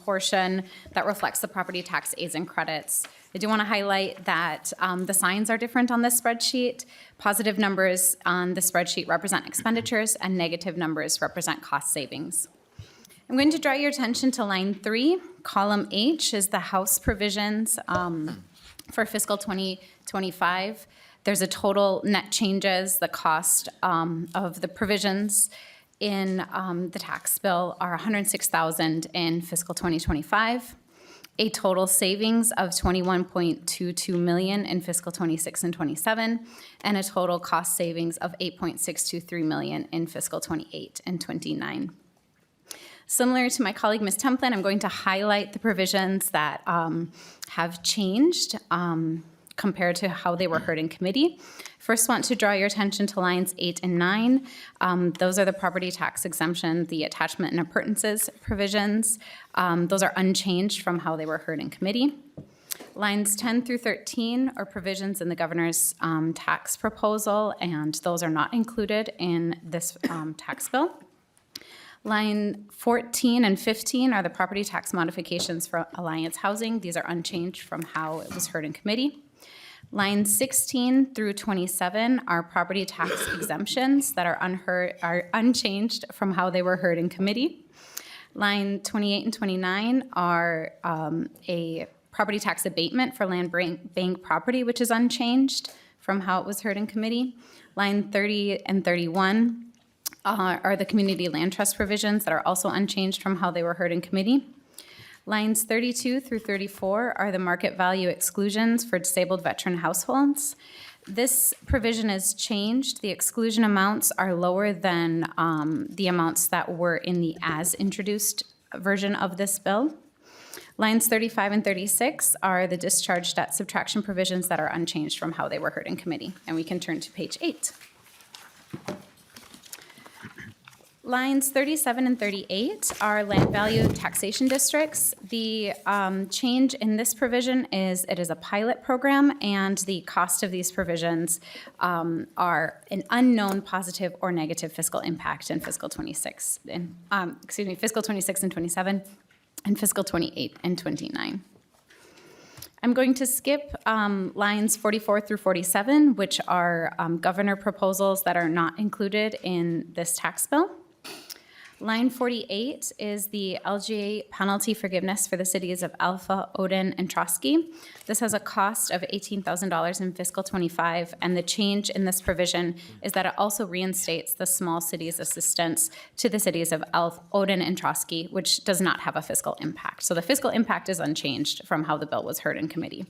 portion that reflects the property tax aids and credits. I do want to highlight that the signs are different on this spreadsheet. Positive numbers on the spreadsheet represent expenditures, and negative numbers represent cost savings. I'm going to draw your attention to line 3. Column H is the House provisions for fiscal 2025. There's a total net changes. The cost of the provisions in the tax bill are $106,000 in fiscal 2025, a total savings of $21.22 million in fiscal 26 and 27, and a total cost savings of $8.623 million in fiscal 28 and 29. Similar to my colleague, Ms. Templin, I'm going to highlight the provisions that have changed compared to how they were heard in committee. First, want to draw your attention to lines 8 and 9. Those are the property tax exemption, the attachment and appurtenances provisions. Those are unchanged from how they were heard in committee. Lines 10 through 13 are provisions in the governor's tax proposal, and those are not included in this tax bill. Line 14 and 15 are the property tax modifications for Alliance Housing. These are unchanged from how it was heard in committee. Lines 16 through 27 are property tax exemptions that are unchanged from how they were heard in committee. Line 28 and 29 are a property tax abatement for land bank property, which is unchanged from how it was heard in committee. Line 30 and 31 are the community land trust provisions that are also unchanged from how they were heard in committee. Lines 32 through 34 are the market value exclusions for disabled veteran households. This provision is changed. The exclusion amounts are lower than the amounts that were in the as introduced version of this bill. Lines 35 and 36 are the discharge debt subtraction provisions that are unchanged from how they were heard in committee. And we can turn to page 8. Lines 37 and 38 are land value taxation districts. The change in this provision is it is a pilot program, and the cost of these provisions are an unknown positive or negative fiscal impact in fiscal 26, fiscal 26 and 27, and fiscal 28 and 29. I'm going to skip lines 44 through 47, which are governor proposals that are not included in this tax bill. Line 48 is the LGA penalty forgiveness for the cities of Alpha, Odin, and Trotsky. This has a cost of $18,000 in fiscal 25, and the change in this provision is that it also reinstates the small cities assistance to the cities of Odin and Trotsky, which does not have a fiscal impact. So the fiscal impact is unchanged from how the bill was heard in committee.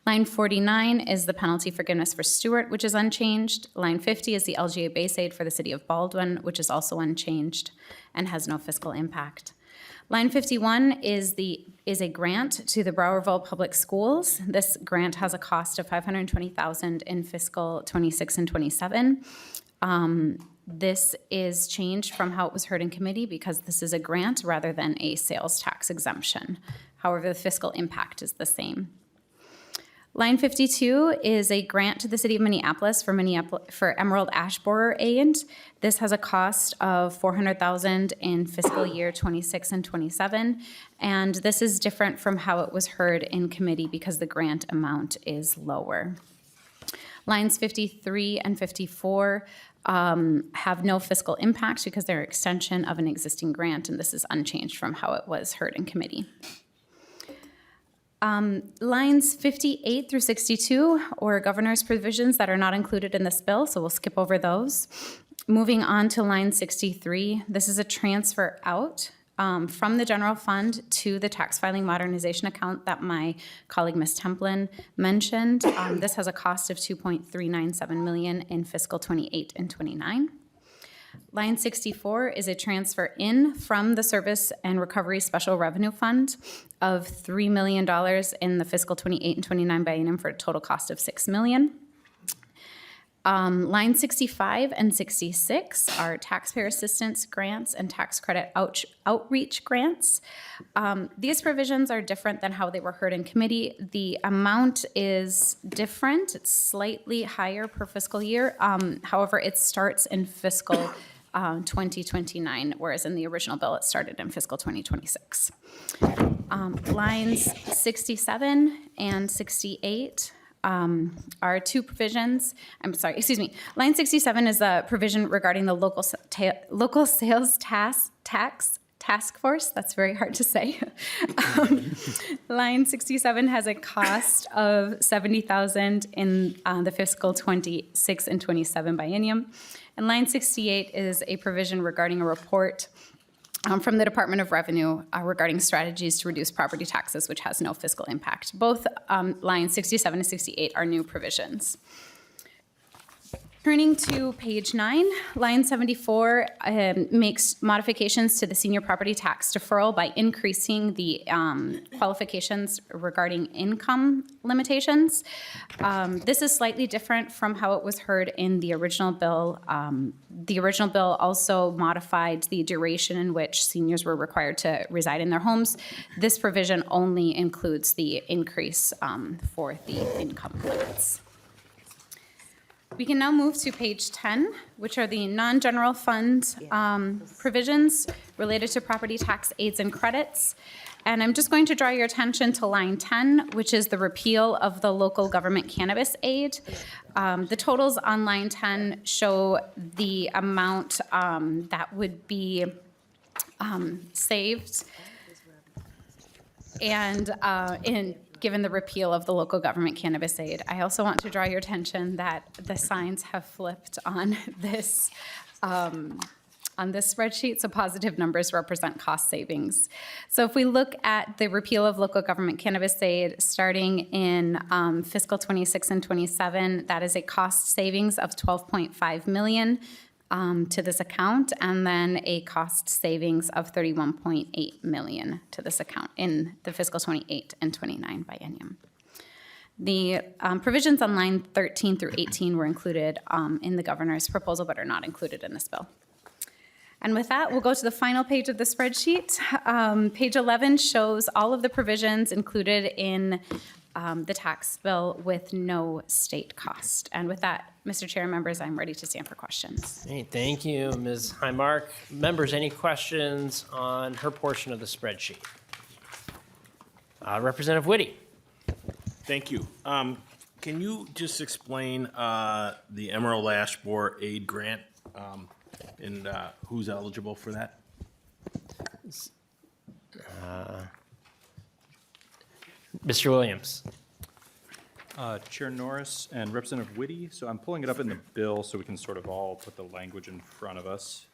Line 49 is the penalty forgiveness for Stewart, which is unchanged. Line 50 is the LGA base aid for the city of Baldwin, which is also unchanged and has no fiscal impact. Line 51 is a grant to the Browerville Public Schools. This grant has a cost of $520,000 in fiscal 26 and 27. This is changed from how it was heard in committee because this is a grant rather than a sales tax exemption. However, the fiscal impact is the same. Line 52 is a grant to the city of Minneapolis for Emerald Ash Borer aid. This has a cost of $400,000 in fiscal year 26 and 27, and this is different from how it was heard in committee because the grant amount is lower. Lines 53 and 54 have no fiscal impact because they're an extension of an existing grant, and this is unchanged from how it was heard in committee. Lines 58 through 62 or governor's provisions that are not included in this bill, so we'll skip over those. Moving on to line 63, this is a transfer out from the general fund to the tax filing modernization account that my colleague Ms. Templin mentioned. This has a cost of $2.397 million in fiscal 28 and 29. Line 64 is a transfer in from the Service and Recovery Special Revenue Fund of $3 million in the fiscal 28 and 29 biennium for a total cost of $6 million. Line 65 and 66 are taxpayer assistance grants and tax credit outreach grants. These provisions are different than how they were heard in committee. The amount is different. It's slightly higher per fiscal year. However, it starts in fiscal 2029, whereas in the original bill, it started in fiscal 2026. Lines 67 and 68 are two provisions. Line 67 is a provision regarding the local sales task force. That's very hard to say. Line 67 has a cost of $70,000 in the fiscal 26 and 27 biennium. And line 68 is a provision regarding a report from the Department of Revenue regarding strategies to reduce property taxes, which has no fiscal impact. Both lines 67 and 68 are new provisions. Turning to page 9, line 74 makes modifications to the senior property tax deferral by increasing the qualifications regarding income limitations. This is slightly different from how it was heard in the original bill. The original bill also modified the duration in which seniors were required to reside in their homes. This provision only includes the increase for the income limits. We can now move to page 10, which are the non-general fund provisions related to property tax aids and credits. And I'm just going to draw your attention to line 10, which is the repeal of the local government cannabis aid. The totals on line 10 show the amount that would be saved and given the repeal of the local government cannabis aid. I also want to draw your attention that the signs have flipped on this spreadsheet, so positive numbers represent cost savings. So if we look at the repeal of local government cannabis aid starting in fiscal 26 and 27, that is a cost savings of $12.5 million to this account, and then a cost savings of $31.8 million to this account in the fiscal 28 and 29 biennium. The provisions on line 13 through 18 were included in the governor's proposal, but are not included in this bill. And with that, we'll go to the final page of the spreadsheet. Page 11 shows all of the provisions included in the tax bill with no state cost. And with that, Mr. Chair and members, I'm ready to stand for questions. Hey, thank you, Ms. Highmark. Members, any questions on her portion of the spreadsheet? Representative Whitty. Thank you. Can you just explain the Emerald Ash Borer Aid Grant and who's eligible for that? Mr. Williams. Chair Norris and Representative Whitty. So I'm pulling it up in the bill so we can sort of all put the language in front of us.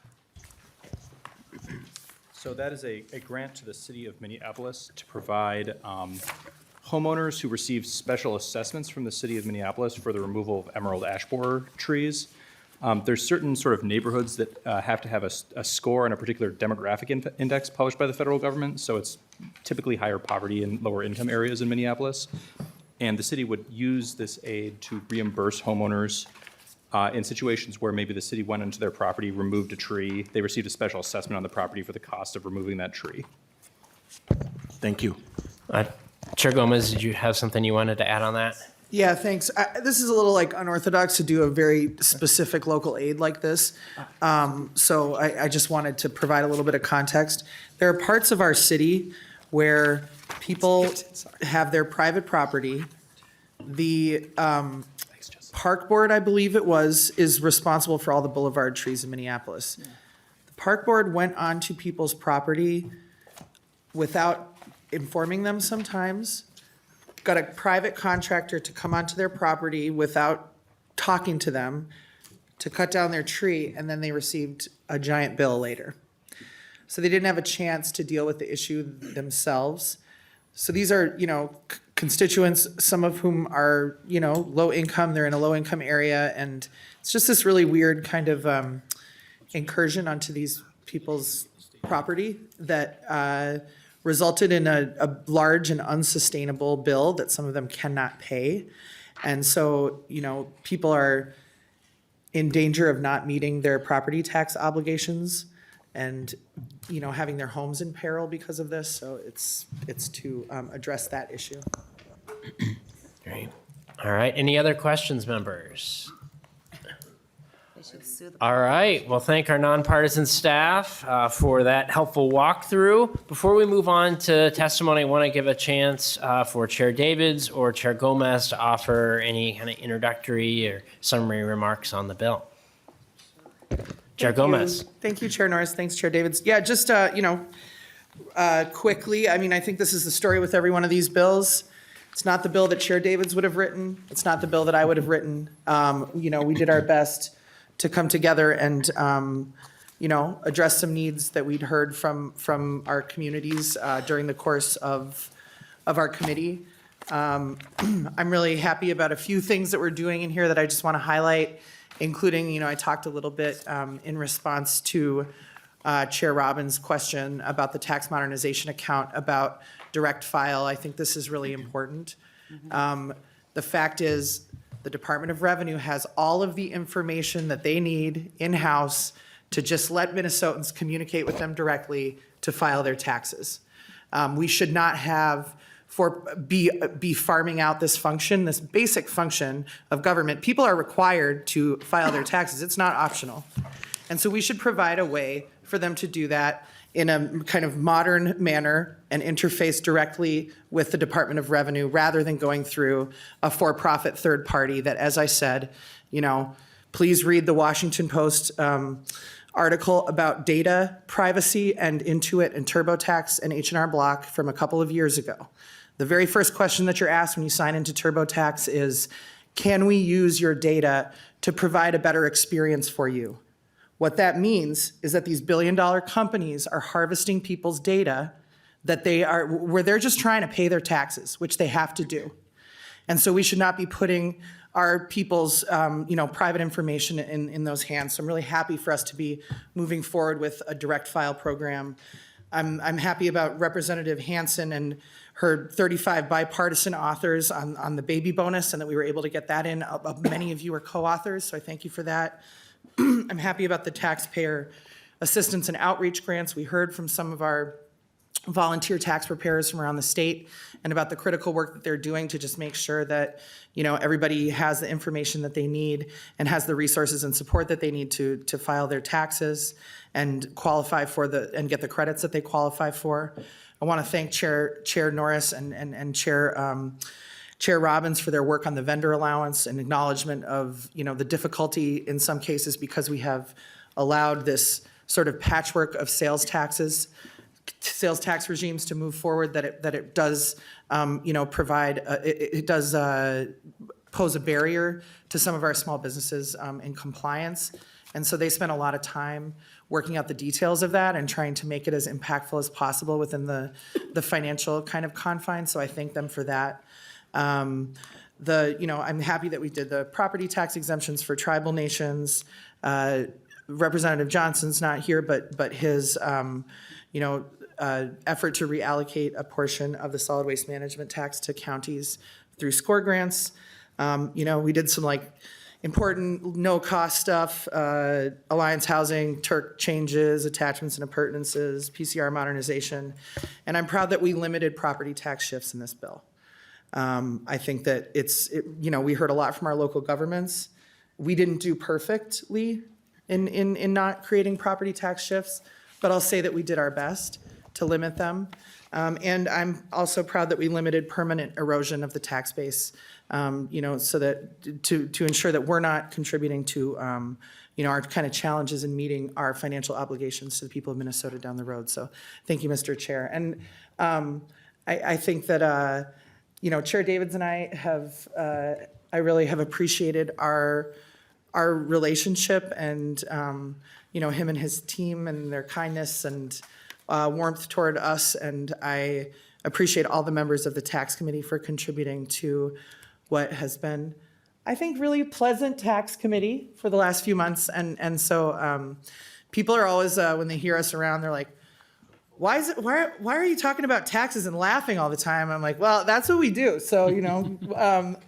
So that is a grant to the city of Minneapolis to provide homeowners who receive special assessments from the city of Minneapolis for the removal of emerald ash borer trees. There's certain sort of neighborhoods that have to have a score on a particular demographic index published by the federal government. So it's typically higher poverty and lower income areas in Minneapolis. And the city would use this aid to reimburse homeowners in situations where maybe the city went into their property, removed a tree, they received a special assessment on the property for the cost of removing that tree. Thank you. Chair Gomez, did you have something you wanted to add on that? Yeah, thanks. This is a little like unorthodox to do a very specific local aid like this. So I just wanted to provide a little bit of context. There are parts of our city where people have their private property. The park board, I believe it was, is responsible for all the boulevard trees in Minneapolis. The park board went onto people's property without informing them sometimes, got a private contractor to come onto their property without talking to them to cut down their tree, and then they received a giant bill later. So they didn't have a chance to deal with the issue themselves. So these are, constituents, some of whom are, low income, they're in a low income area, and it's just this really weird kind of incursion onto these people's property that resulted in a large and unsustainable bill that some of them cannot pay. And so, people are in danger of not meeting their property tax obligations and, having their homes in peril because of this. So it's to address that issue. Great. All right. Any other questions, members? All right. Well, thank our nonpartisan staff for that helpful walkthrough. Before we move on to testimony, I want to give a chance for Chair Davids or Chair Gomez to offer any kind of introductory or summary remarks on the bill. Chair Gomez. Thank you, Chair Norris. Thanks, Chair Davids. Yeah, just, quickly, I think this is the story with every one of these bills. It's not the bill that Chair Davids would have written. It's not the bill that I would have written. We did our best to come together and, address some needs that we'd heard from our communities during the course of our committee. I'm really happy about a few things that we're doing in here that I just want to highlight, including, I talked a little bit in response to Chair Robbins' question about the tax modernization account about direct file. I think this is really important. The fact is, the Department of Revenue has all of the information that they need in-house to just let Minnesotans communicate with them directly to file their taxes. We should not be farming out this function, this basic function of government. People are required to file their taxes. It's not optional. And so we should provide a way for them to do that in a kind of modern manner and interface directly with the Department of Revenue rather than going through a for-profit third party that, as I said, please read the Washington Post article about data privacy and Intuit and TurboTax and H&R Block from a couple of years ago. The very first question that you're asked when you sign into TurboTax is, can we use your data to provide a better experience for you? What that means is that these billion-dollar companies are harvesting people's data where they're just trying to pay their taxes, which they have to do. And so we should not be putting our people's, private information in those hands. So I'm really happy for us to be moving forward with a direct file program. I'm happy about Representative Hansen and her 35 bipartisan authors on the baby bonus, and that we were able to get that in. Many of you are co-authors, so I thank you for that. I'm happy about the taxpayer assistance and outreach grants. We heard from some of our volunteer tax preparers from around the state and about the critical work that they're doing to just make sure that, everybody has the information that they need and has the resources and support that they need to file their taxes and qualify for and get the credits that they qualify for. I want to thank Chair Norris and Chair Robbins for their work on the vendor allowance and acknowledgement of, the difficulty in some cases because we have allowed this sort of patchwork of sales tax regimes to move forward, that it does, provide, it does pose a barrier to some of our small businesses in compliance. And so they spent a lot of time working out the details of that and trying to make it as impactful as possible within the financial kind of confines. So I thank them for that. I'm happy that we did the property tax exemptions for tribal nations. Representative Johnson's not here, but his, effort to reallocate a portion of the solid waste management tax to counties through SCORE grants. We did some important no-cost stuff, Alliance Housing, Turk changes, attachments and appurtenances, PCR modernization, and I'm proud that we limited property tax shifts in this bill. I think that we heard a lot from our local governments. We didn't do perfectly in not creating property tax shifts, but I'll say that we did our best to limit them. And I'm also proud that we limited permanent erosion of the tax base, so that to ensure that we're not contributing to, our kind of challenges in meeting our financial obligations to the people of Minnesota down the road. So thank you, Mr. Chair. And I think that, Chair Davids and I really have appreciated our relationship and, him and his team and their kindness and warmth toward us. And I appreciate all the members of the tax committee for contributing to what has been, I think, really pleasant tax committee for the last few months. And so people are always, when they hear us around, they're like, why are you talking about taxes and laughing all the time? I'm like, well, that's what we do. So,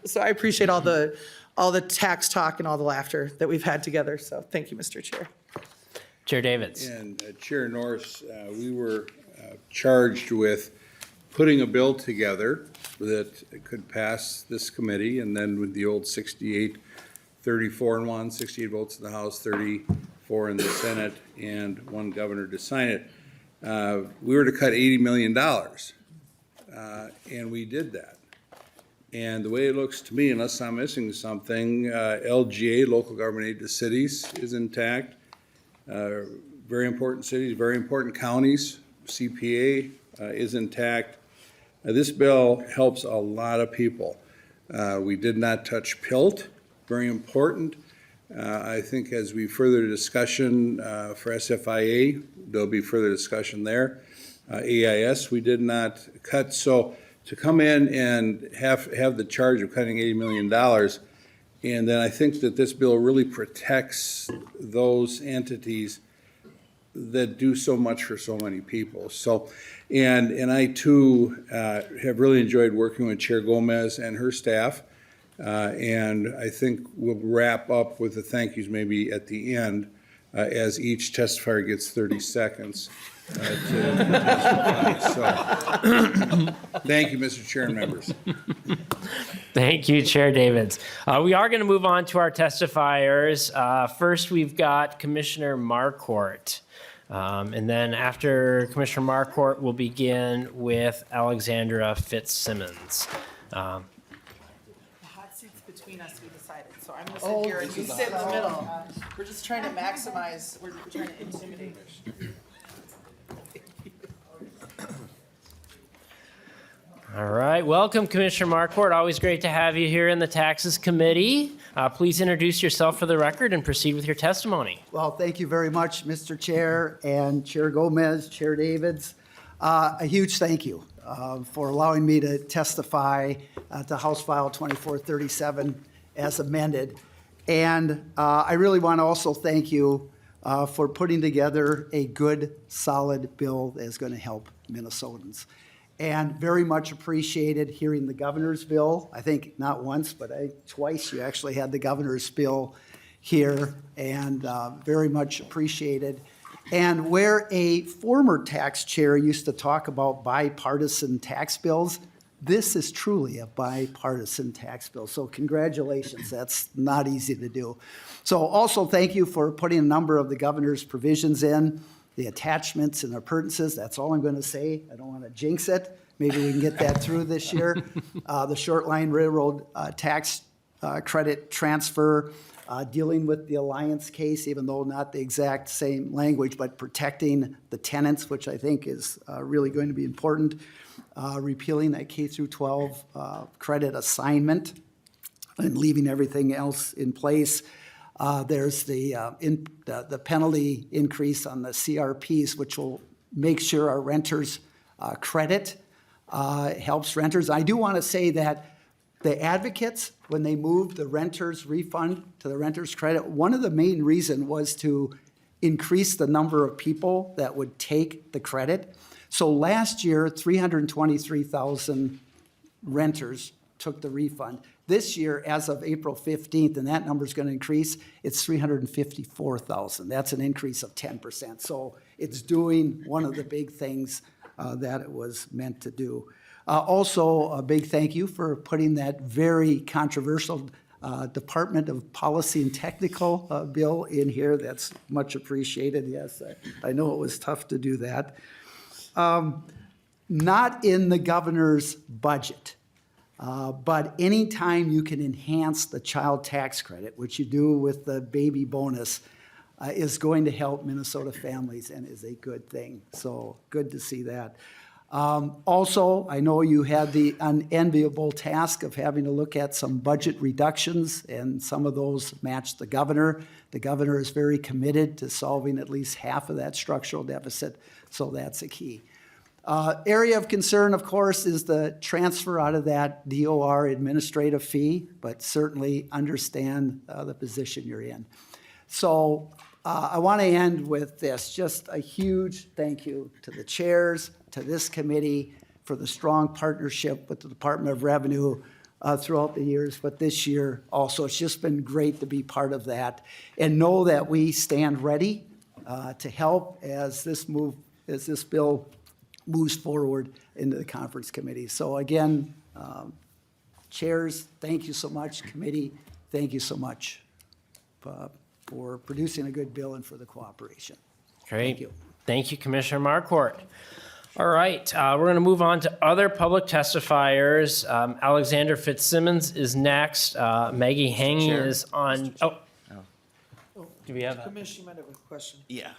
so I appreciate all the tax talk and all the laughter that we've had together. So thank you, Mr. Chair. Chair Davids. And Chair Norris, we were charged with putting a bill together that could pass this committee, and then with the old 68, 34 and 1, 68 votes in the House, 34 in the Senate, and one governor to sign it. We were to cut $80 million, and we did that. And the way it looks to me, unless I'm missing something, LGA, local government aid to cities, is intact. Very important cities, very important counties. CPA is intact. This bill helps a lot of people. We did not touch PILT, very important. I think as we further discussion for SFIA, there'll be further discussion there. AIS, we did not cut. So to come in and have the charge of cutting $80 million, and then I think that this bill really protects those entities that do so much for so many people. So, and I too have really enjoyed working with Chair Gomez and her staff. And I think we'll wrap up with the thank yous maybe at the end as each testifier gets 30 seconds to testify. So, thank you, Mr. Chair and members. Thank you, Chair Davids. We are going to move on to our testifiers. First, we've got Commissioner Marquardt. And then after Commissioner Marquardt, we'll begin with Alexandra Fitzsimmons. The hot seat's between us, we decided. So I'm going to sit here and you sit in the middle. We're just trying to maximize, we're trying to intimidate. All right, welcome, Commissioner Marquardt. Always great to have you here in the Taxes Committee. Please introduce yourself for the record and proceed with your testimony. Well, thank you very much, Mr. Chair and Chair Gomez, Chair Davids. A huge thank you for allowing me to testify to House File 2437 as amended. And I really want to also thank you for putting together a good, solid bill that is going to help Minnesotans. And very much appreciated hearing the governor's bill. I think not once, but twice you actually had the governor's bill here, and very much appreciated And where a former tax chair used to talk about bipartisan tax bills, this is truly a bipartisan tax bill. So congratulations, that's not easy to do. So also thank you for putting a number of the governor's provisions in, the attachments and appurtenances. That's all I'm going to say. I don't want to jinx it. Maybe we can get that through this year. The short line railroad tax credit transfer, dealing with the Alliance case, even though not the exact same language, but protecting the tenants, which I think is really going to be important. Repealing that K through 12 credit assignment and leaving everything else in place. There's the penalty increase on the CRPs, which will make sure our renters credit helps renters. I do want to say that the advocates, when they moved the renters refund to the renters credit, one of the main reasons was to increase the number of people that would take the credit. So last year, 323,000 renters took the refund. This year, as of April 15th, and that number is going to increase, it's 354,000. That's an increase of 10%. So it's doing one of the big things that it was meant to do. Also, a big thank you for putting that very controversial Department of Policy and Technical bill in here. That's much appreciated. Yes, I know it was tough to do that. Not in the governor's budget, but anytime you can enhance the child tax credit, which you do with the baby bonus, is going to help Minnesota families and is a good thing. So good to see that. Also, I know you had the unenviable task of having to look at some budget reductions, and some of those match the governor. The governor is very committed to solving at least half of that structural deficit, so that's a key. Area of concern, of course, is the transfer out of that DOR administrative fee, but certainly understand the position you're in. So I want to end with this, just a huge thank you to the chairs, to this committee for the strong partnership with the Department of Revenue throughout the years, but this year also. It's just been great to be part of that and know that we stand ready to help as this bill moves forward into the conference committee. So again, chairs, thank you so much. Committee, thank you so much for producing a good bill and for the cooperation. Great. Thank you. Thank you, Commissioner Marquardt. All right, we're going to move on to other public testifiers. Alexander Fitzsimmons is next. Maggie Hangy is on. Oh, do we have? Commissioner, you might have a question. Yeah.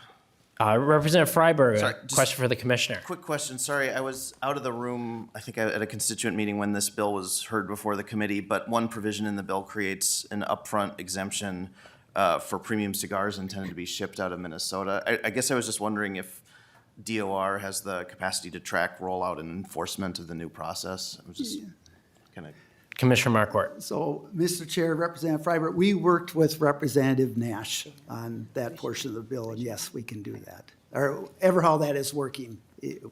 Representative Freiberg, Sorry, a just question for the commissioner. Quick question. Sorry, I was out of the room, I think at a constituent meeting when this bill was heard before the committee, but one provision in the bill creates an upfront exemption for premium cigars intended to be shipped out of Minnesota. I guess I was just wondering if DOR has the capacity to track rollout and enforcement of the new process. I was just kind of. Commissioner Marquardt. So, Mr. Chair, Representative Freiberg, we worked with Representative Nash on that portion of the bill, and yes, we can do that. Or ever how that is working,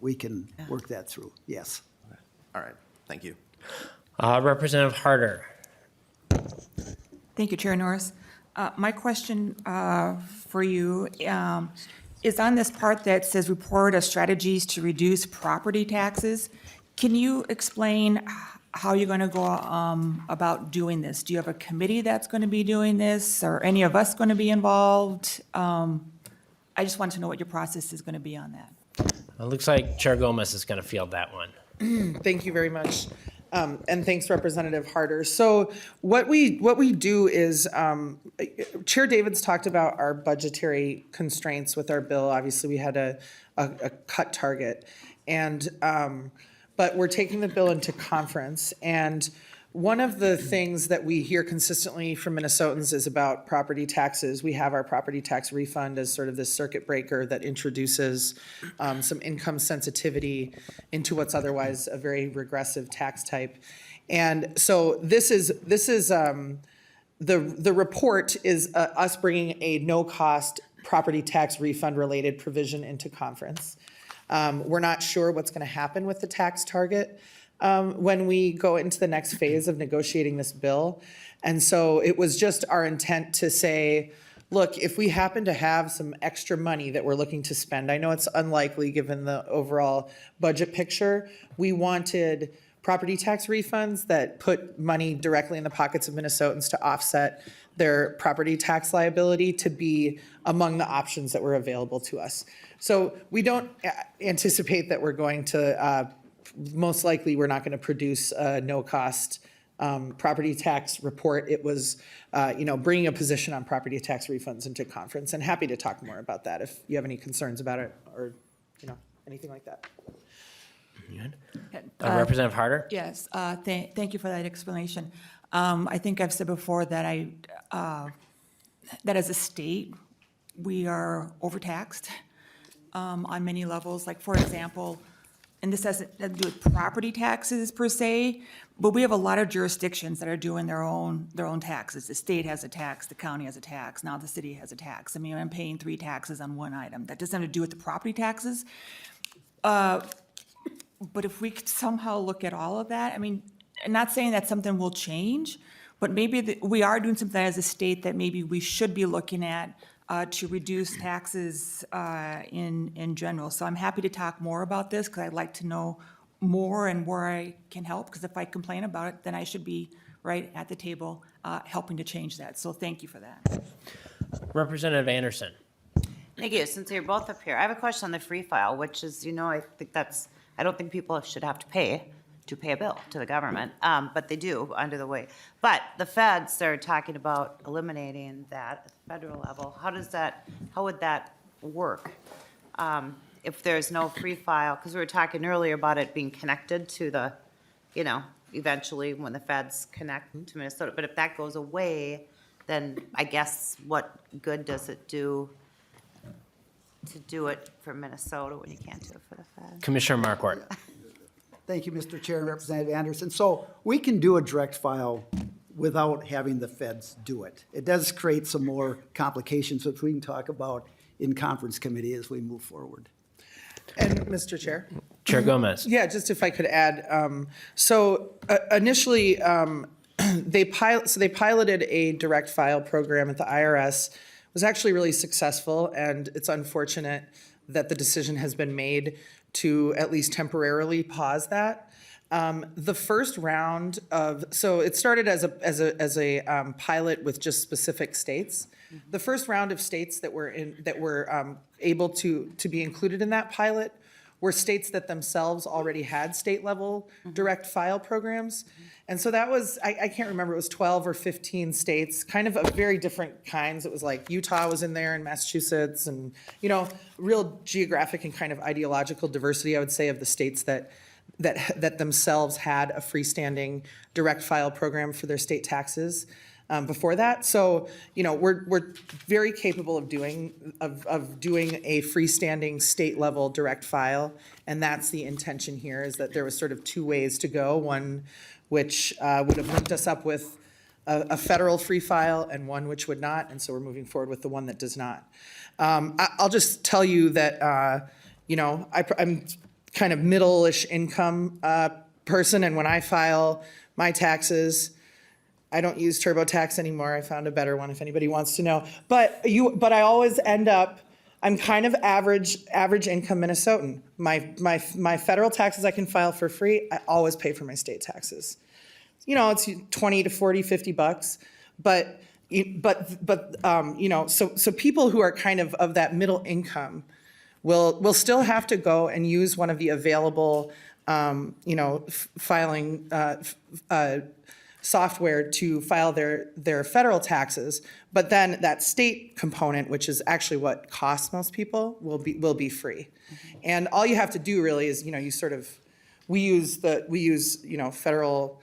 we can work that through, yes. All right, thank you. Representative Harder. Thank you, Chair Norris. My question for you is on this part that says report of strategies to reduce property taxes. Can you explain how you're going to go about doing this? Do you have a committee that's going to be doing this, or any of us going to be involved? I just want to know what your process is going to be on that. It looks like Chair Gomez is going to field that one. Thank you very much. And thanks, Representative Harder. So what we do is, Chair Davids talked about our budgetary constraints with our bill. Obviously, we had a cut target. And but we're taking the bill into conference. And one of the things that we hear consistently from Minnesotans is about property taxes. We have our property tax refund as sort of this circuit breaker that introduces some income sensitivity into what's otherwise a very regressive tax type. And so this is the report is us bringing a no-cost property tax refund related provision into conference. We're not sure what's going to happen with the tax target when we go into the next phase of negotiating this bill. And so it was just our intent to say, look, if we happen to have some extra money that we're looking to spend, I know it's unlikely given the overall budget picture. We wanted property tax refunds that put money directly in the pockets of Minnesotans to offset their property tax liability to be among the options that were available to us. So we don't anticipate that we're going to, most likely, we're not going to produce a no-cost property tax report. It was, bringing a position on property tax refunds into conference, and happy to talk more about that if you have any concerns about it or, anything like that. Representative Harder? Yes, thank you for that explanation. I think I've said before that that as a state, we are overtaxed on many levels. Like, for example, and this hasn't to do with property taxes per se, but we have a lot of jurisdictions that are doing their own taxes. The state has a tax, the county has a tax, now the city has a tax. I mean, I'm paying 3 taxes on one item. That doesn't have to do with the property taxes. But if we could somehow look at all of that, I mean, I'm not saying that something will change, but maybe we are doing something as a state that maybe we should be looking at to reduce taxes in general. So I'm happy to talk more about this because I'd like to know more and where I can help, because if I complain about it, then I should be right at the table helping to change that. So thank you for that. Representative Anderson. Thank you. Since you're both up here, I have a question on the free file, which is, I don't think people should have to pay a bill to the government, but they do under the way. But the feds are talking about eliminating that at the federal level. How would that work if there's no free file? Because we were talking earlier about it being connected to the, eventually when the feds connect to Minnesota. But if that goes away, then I guess what good does it do to do it for Minnesota when you can't do it for the feds? Commissioner Marquardt. Thank you, Mr. Chair and Representative Anderson. So we can do a direct file without having the feds do it. It does create some more complications, which we can talk about in conference committee as we move forward. And Mr. Chair? Chair Gomez. Yeah, just if I could add, initially, they piloted a direct file program at the IRS. It was actually really successful, and it's unfortunate that the decision has been made to at least temporarily pause that. The first round so it started as a pilot with just specific states. The first round of states that were able to be included in that pilot were states that themselves already had state level direct file programs. And so that was, I can't remember, it was 12 or 15 states, kind of very different kinds. It was like Utah was in there and Massachusetts and, real geographic and kind of ideological diversity, I would say, of the states that themselves had a freestanding direct file program for their state taxes before that. So, we're very capable of doing a freestanding state level direct file. And that's the intention here, is that there was sort of 2 ways to go. One which would have linked us up with a federal free file, and one which would not, and so we're moving forward with the one that does not. I'll just tell you that, I'm kind of middle-ish income person, and when I file my taxes, I don't use TurboTax anymore. I found a better one if anybody wants to know. But I always end up, I'm kind of average income Minnesotan. My federal taxes I can file for free. I always pay for my state taxes. It's 20 to 40, 50 bucks. But so people who are kind of that middle income will still have to go and use one of the available, filing software to file their federal taxes, but then that state component, which is actually what costs most people, will be free. And all you have to do really is, we use the federal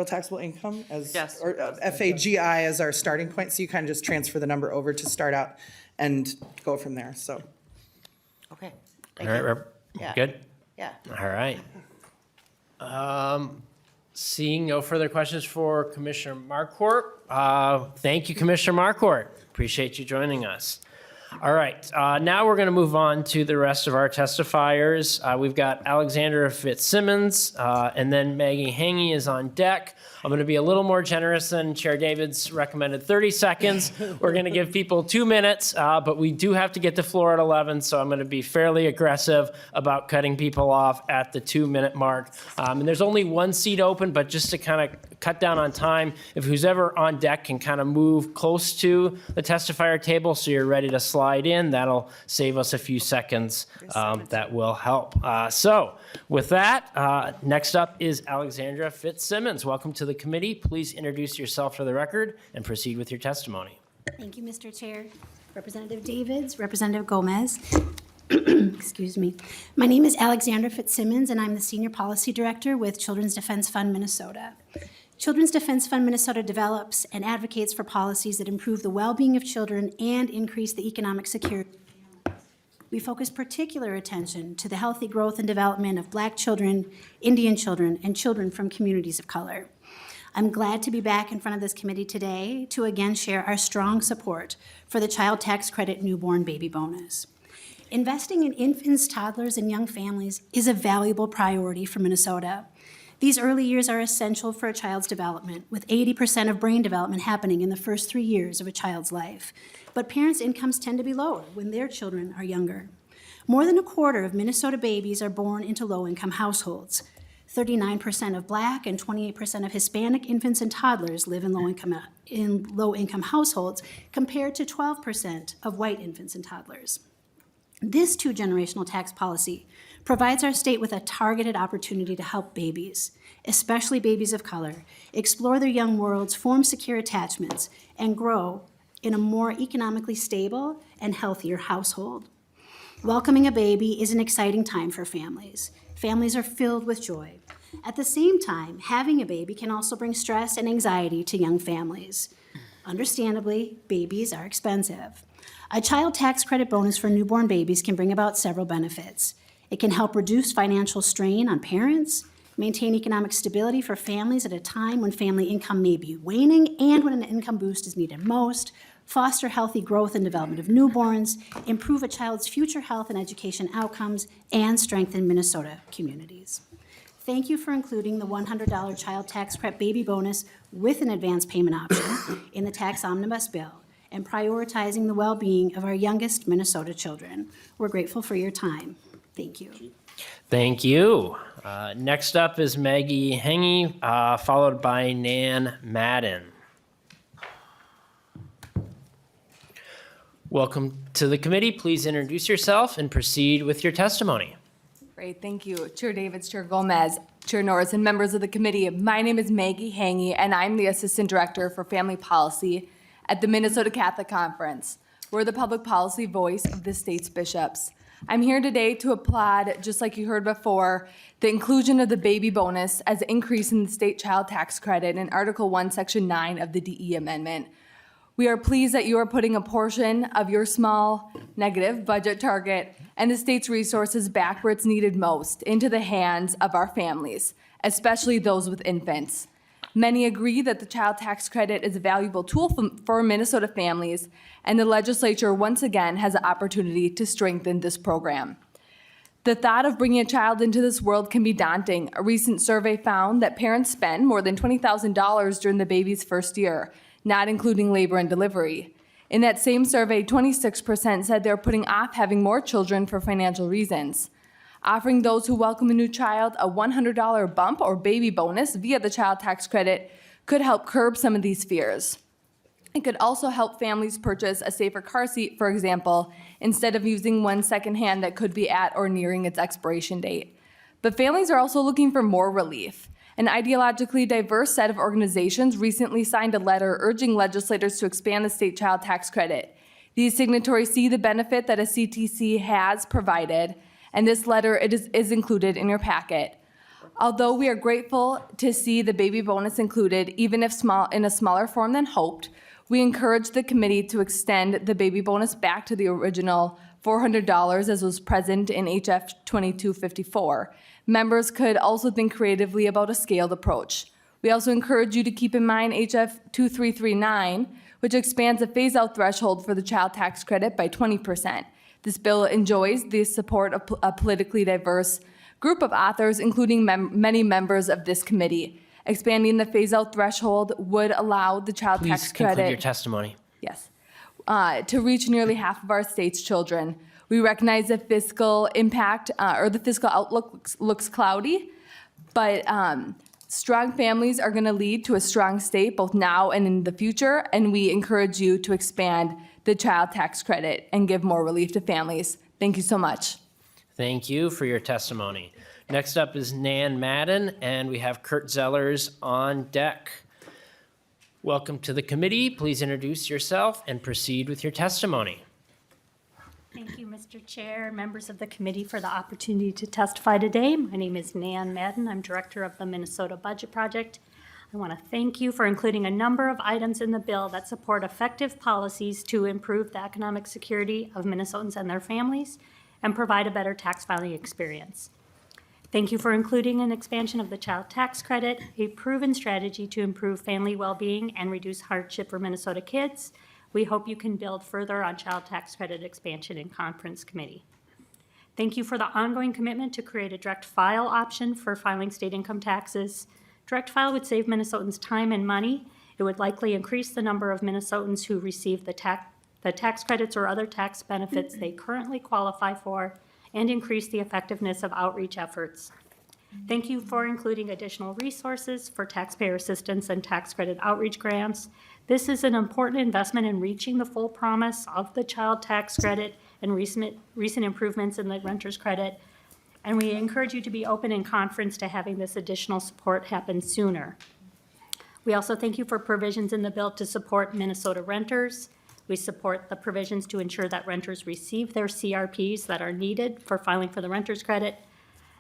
taxable income as, Yes. or FAGI as our starting point. So you kind of just transfer the number over to start out and go from there. So. Okay. All right, Yeah. good? Yeah. All right. Seeing no further questions for Commissioner Marquardt, thank you, Commissioner Marquardt. Appreciate you joining us. All right, now we're going to move on to the rest of our testifiers. We've got Alexandra Fitzsimmons, and then Maggie Hangy is on deck. I'm going to be a little more generous than Chair David's recommended 30 seconds. We're going to give people 2 minutes, but we do have to get the floor at 11, so I'm going to be fairly aggressive about cutting people off at the 2-minute mark. And there's only one seat open, but just to kind of cut down on time, if who's ever on deck can kind of move close to the testifier table so you're ready to slide in, that'll save us a few seconds. That will help. So with that, next up is Alexandra Fitzsimmons. Welcome to the committee. Please introduce yourself for the record and proceed with your testimony. Thank you, Mr. Chair. Representative Davids, Representative Gomez. Excuse me. My name is Alexandra Fitzsimmons, and I'm the Senior Policy Director with Children's Defense Fund Minnesota. Children's Defense Fund Minnesota develops and advocates for policies that improve the well-being of children and increase the economic security. We focus particular attention to the healthy growth and development of Black children, Indian children, and children from communities of color. I'm glad to be back in front of this committee today to again share our strong support for the Child Tax Credit Newborn Baby Bonus. Investing in infants, toddlers, and young families is a valuable priority for Minnesota. These early years are essential for a child's development, with 80% of brain development happening in the first 3 years of a child's life. But parents' incomes tend to be lower when their children are younger. More than a quarter of Minnesota babies are born into low-income households. 39% of Black and 28% of Hispanic infants and toddlers live in low-income households, compared to 12% of white infants and toddlers. This two-generational tax policy provides our state with a targeted opportunity to help babies, especially babies of color, explore their young worlds, form secure attachments, and grow in a more economically stable and healthier household. Welcoming a baby is an exciting time for families. Families are filled with joy. At the same time, having a baby can also bring stress and anxiety to young families. Understandably, babies are expensive. A child tax credit bonus for newborn babies can bring about several benefits. It can help reduce financial strain on parents, maintain economic stability for families at a time when family income may be waning and when an income boost is needed most, foster healthy growth and development of newborns, improve a child's future health and education outcomes, and strengthen Minnesota communities. Thank you for including the $100 child tax credit baby bonus with an advance payment option in the tax omnibus bill and prioritizing the well-being of our youngest Minnesota children. We're grateful for your time. Thank you. Thank you. Next up is Maggie Hangy, followed by Nan Madden. Welcome to the committee. Please introduce yourself and proceed with your testimony. Great, thank you. Chair Davids, Chair Gomez, Chair Norris, and members of the committee. My name is Maggie Hangy, and I'm the Assistant Director for Family Policy at the Minnesota Catholic Conference. We're the public policy voice of the state's bishops. I'm here today to applaud, just like you heard before, the inclusion of the baby bonus as an increase in the state child tax credit in Article 1, Section 9 of the DE Amendment. We are pleased that you are putting a portion of your small negative budget target and the state's resources back where it's needed most, into the hands of our families, especially those with infants. Many agree that the child tax credit is a valuable tool for Minnesota families, and the legislature once again has an opportunity to strengthen this program. The thought of bringing a child into this world can be daunting. A recent survey found that parents spend more than $20,000 during the baby's first year, not including labor and delivery. In that same survey, 26% said they're putting off having more children for financial reasons. Offering those who welcome a new child a $100 bump or baby bonus via the child tax credit could help curb some of these fears. It could also help families purchase a safer car seat, for example, instead of using one secondhand that could be at or nearing its expiration date. But families are also looking for more relief. An ideologically diverse set of organizations recently signed a letter urging legislators to expand the state child tax credit. These signatories see the benefit that a CTC has provided, and this letter is included in your packet. Although we are grateful to see the baby bonus included, even if in a smaller form than hoped, we encourage the committee to extend the baby bonus back to the original $400 as was present in HF 2254. Members could also think creatively about a scaled approach. We also encourage you to keep in mind HF 2339, which expands the phase-out threshold for the child tax credit by 20%. This bill enjoys the support of a politically diverse group of authors, including many members of this committee. Expanding the phase-out threshold would allow the child Please tax conclude your credit testimony. yes, to reach nearly half of our state's children. We recognize the fiscal impact or the fiscal outlook looks cloudy, but strong families are going to lead to a strong state both now and in the future, and we encourage you to expand the child tax credit and give more relief to families. Thank you so much. Thank you for your testimony. Next up is Nan Madden, and we have Kurt Zellers on deck. Welcome to the committee. Please introduce yourself and proceed with your testimony. Thank you, Mr. Chair, members of the committee, for the opportunity to testify today. My name is Nan Madden. I'm director of the Minnesota Budget Project. I want to thank you for including a number of items in the bill that support effective policies to improve the economic security of Minnesotans and their families and provide a better tax filing experience. Thank you for including an expansion of the child tax credit, a proven strategy to improve family well-being and reduce hardship for Minnesota kids. We hope you can build further on child tax credit expansion in conference committee. Thank you for the ongoing commitment to create a direct file option for filing state income taxes. Direct file would save Minnesotans time and money. It would likely increase the number of Minnesotans who receive the tax credits or other tax benefits they currently qualify for, and increase the effectiveness of outreach efforts. Thank you for including additional resources for taxpayer assistance and tax credit outreach grants. This is an important investment in reaching the full promise of the child tax credit and recent improvements in the renter's credit. And we encourage you to be open in conference to having this additional support happen sooner. We also thank you for provisions in the bill to support Minnesota renters. We support the provisions to ensure that renters receive their CRPs that are needed for filing for the renter's credit.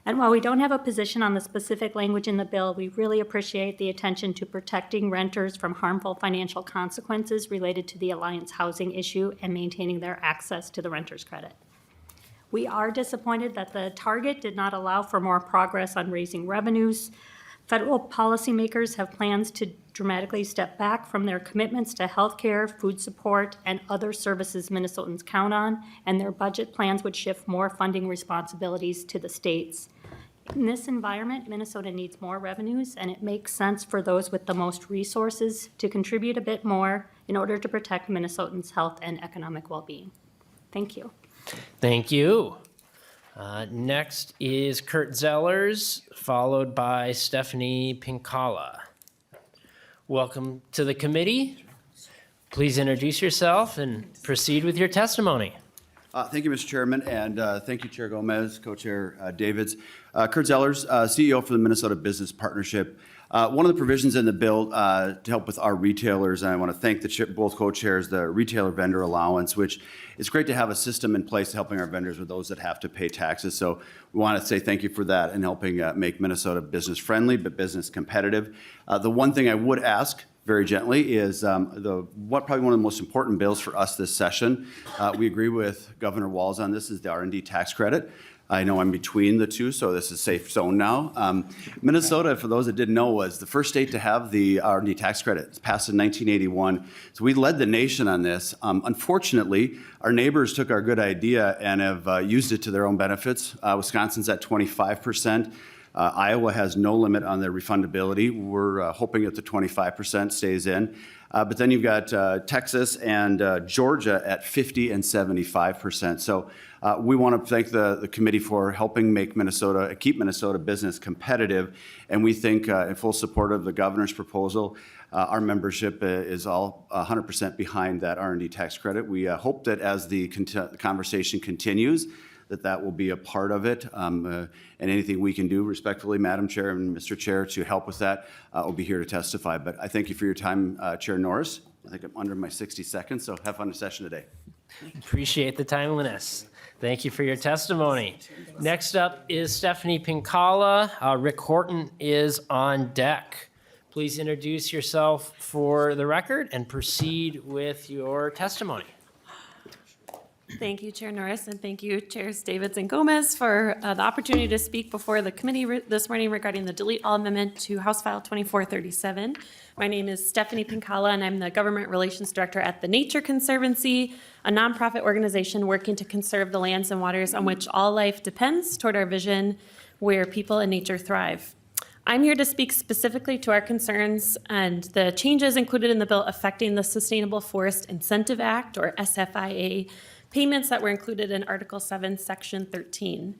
And while we don't have a position on the specific language in the bill, we really appreciate the attention to protecting renters from harmful financial consequences related to the Alliance housing issue and maintaining their access to the renter's credit. We are disappointed that the target did not allow for more progress on raising revenues. Federal policymakers have plans to dramatically step back from their commitments to healthcare, food support, and other services Minnesotans count on, and their budget plans would shift more funding responsibilities to the states. In this environment, Minnesota needs more revenues, and it makes sense for those with the most resources to contribute a bit more in order to protect Minnesotans' health and economic well-being. Thank you. Thank you. Next is Kurt Zellers, followed by Stephanie Pinkala. Welcome to the committee. Please introduce yourself and proceed with your testimony. Thank you, Mr. Chairman, and thank you, Chair Gomez, Co-Chair Davids. Kurt Zellers, CEO for the Minnesota Business Partnership. One of the provisions in the bill to help with our retailers, and I want to thank both co-chairs, the retailer vendor allowance, which it's great to have a system in place helping our vendors with those that have to pay taxes. So we want to say thank you for that and helping make Minnesota business friendly but business competitive. The one thing I would ask very gently is probably one of the most important bills for us this session. We agree with Governor Walz on this, is the R&D tax credit. I know I'm between the two, so this is safe zone now. Minnesota, for those that didn't know, was the first state to have the R&D tax credit. It's passed in 1981. So we led the nation on this. Unfortunately, our neighbors took our good idea and have used it to their own benefits. Wisconsin's at 25%. Iowa has no limit on their refundability. We're hoping that the 25% stays in. But then you've got Texas and Georgia at 50 and 75%. So we want to thank the committee for helping keep Minnesota business competitive. And we think in full support of the governor's proposal, our membership is all 100% behind that R&D tax credit. We hope that as the conversation continues, that will be a part of it. And anything we can do, respectfully, Madam Chair and Mr. Chair, to help with that, we'll be here to testify. But I thank you for your time, Chair Norris. I think I'm under my 60 seconds, so have fun in session today. Appreciate the timeliness. Thank you for your testimony. Next up is Stephanie Pinkala. Rick Horton is on deck. Please introduce yourself for the record and proceed with your testimony. Thank you, Chair Norris, and thank you, Chairs Davids and Gomez, for the opportunity to speak before the committee this morning regarding the delete all amendment to House File 2437. My name is Stephanie Pincala, and I'm the Government Relations Director at the Nature Conservancy, a nonprofit organization working to conserve the lands and waters on which all life depends toward our vision where people and nature thrive. I'm here to speak specifically to our concerns and the changes included in the bill affecting the Sustainable Forest Incentive Act, or SFIA, payments that were included in Article 7, Section 13.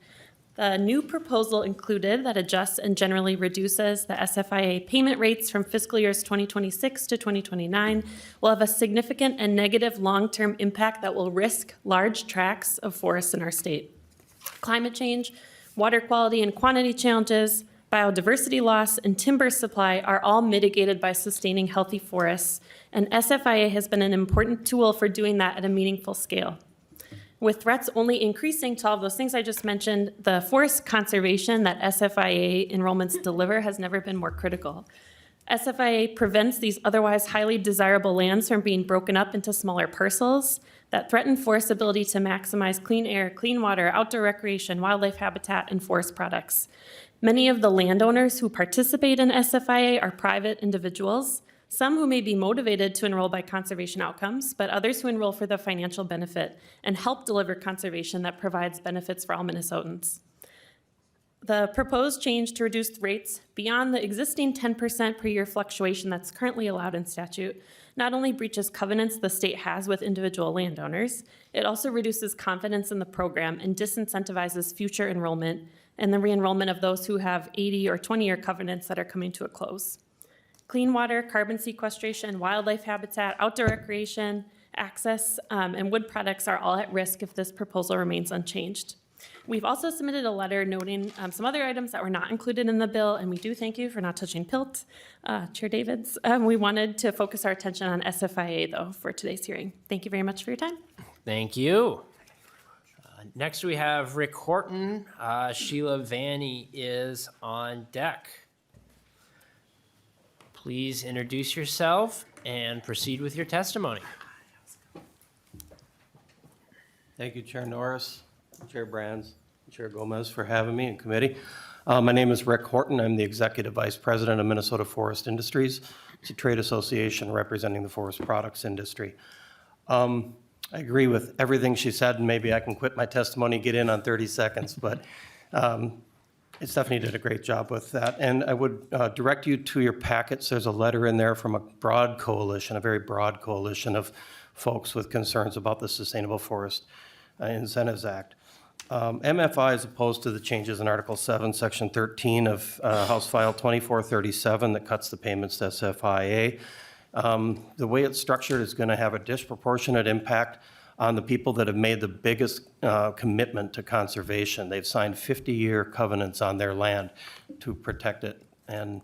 The new proposal included that adjusts and generally reduces the SFIA payment rates from fiscal years 2026 to 2029 will have a significant and negative long-term impact that will risk large tracts of forests in our state. Climate change, water quality and quantity challenges, biodiversity loss, and timber supply are all mitigated by sustaining healthy forests, and SFIA has been an important tool for doing that at a meaningful scale. With threats only increasing to all of those things I just mentioned, the forest conservation that SFIA enrollments deliver has never been more critical. SFIA prevents these otherwise highly desirable lands from being broken up into smaller parcels that threaten forest ability to maximize clean air, clean water, outdoor recreation, wildlife habitat, and forest products. Many of the landowners who participate in SFIA are private individuals, some who may be motivated to enroll by conservation outcomes, but others who enroll for the financial benefit and help deliver conservation that provides benefits for all Minnesotans. The proposed change to reduce rates beyond the existing 10% per year fluctuation that's currently allowed in statute not only breaches covenants the state has with individual landowners, it also reduces confidence in the program and disincentivizes future enrollment and the re-enrollment of those who have 80 or 20-year covenants that are coming to a close. Clean water, carbon sequestration, wildlife habitat, outdoor recreation, access, and wood products are all at risk if this proposal remains unchanged. We've also submitted a letter noting some other items that were not included in the bill, and we do thank you for not touching PILT, Chair Davids. We wanted to focus our attention on SFIA, though, for today's hearing. Thank you very much for your time. Thank you. Next, we have Rick Horton. Sheila Vanny is on deck. Please introduce yourself and proceed with your testimony. Thank you, Chair Norris, Chair Brands, Chair Gomez for having me in committee. My name is Rick Horton. I'm the Executive Vice President of Minnesota Forest Industries. It's a trade association representing the forest products industry. I agree with everything she said, and maybe I can quit my testimony, get in on 30 seconds, but Stephanie did a great job with that. And I would direct you to your packets. There's a letter in there from a broad coalition, a very broad coalition of folks with concerns about the Sustainable Forest Incentives Act. MFI is opposed to the changes in Article 7, Section 13 of House File 2437 that cuts the payments to SFIA. The way it's structured is going to have a disproportionate impact on the people that have made the biggest commitment to conservation. They've signed 50-year covenants on their land to protect it, and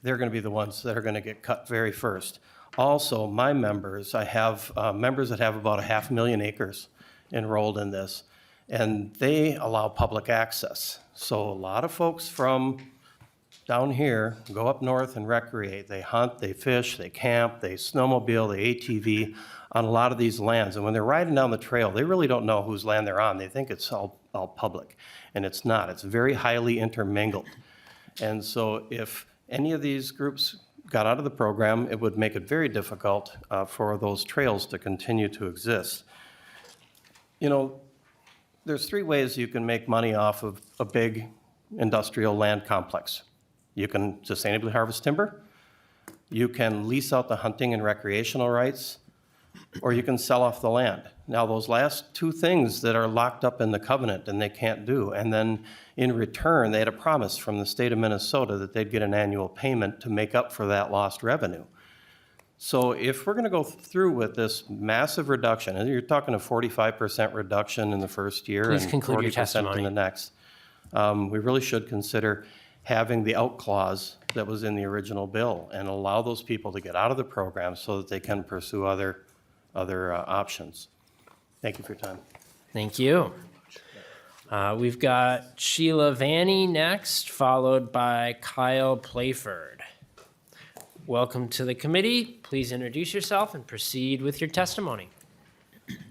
they're going to be the ones that are going to get cut very first. Also, my members, I have members that have about 500,000 acres enrolled in this, and they allow public access. So a lot of folks from down here go up north and recreate. They hunt, they fish, they camp, they snowmobile, they ATV on a lot of these lands. And when they're riding down the trail, they really don't know whose land they're on. They think it's all public, and it's not. It's very highly intermingled. And so if any of these groups got out of the program, it would make it very difficult for those trails to continue to exist. You know, there's 3 ways you can make money off of a big industrial land complex. You can sustainably harvest timber, you can lease out the hunting and recreational rights, or you can sell off the land. Now, those last 2 things that are locked up in the covenant and they can't do, and then in return, they had a promise from the state of Minnesota that they'd get an annual payment to make up for that lost revenue. So if we're going to go through with this massive reduction, and you're talking a 45% reduction in the first year Please and conclude your 40% testimony. in the next, we really should consider having the out clause that was in the original bill and allow those people to get out of the program so that they can pursue other options. Thank you for your time. Thank you. We've got Sheila Vanny next, followed by Kyle Playford. Welcome to the committee. Please introduce yourself and proceed with your testimony.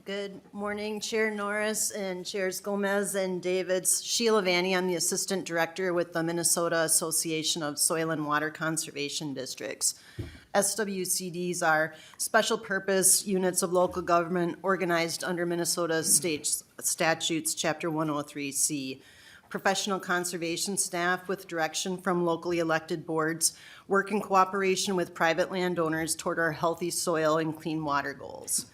Good morning, Chair Norris and Chairs Gomez and Davids. Sheila Vanny, I'm the Assistant Director with the Minnesota Association of Soil and Water Conservation Districts. SWCDs are special purpose units of local government organized under Minnesota State Statutes, Chapter 103C. Professional conservation staff with direction from locally elected boards work in cooperation with private landowners toward our healthy soil and clean water goals.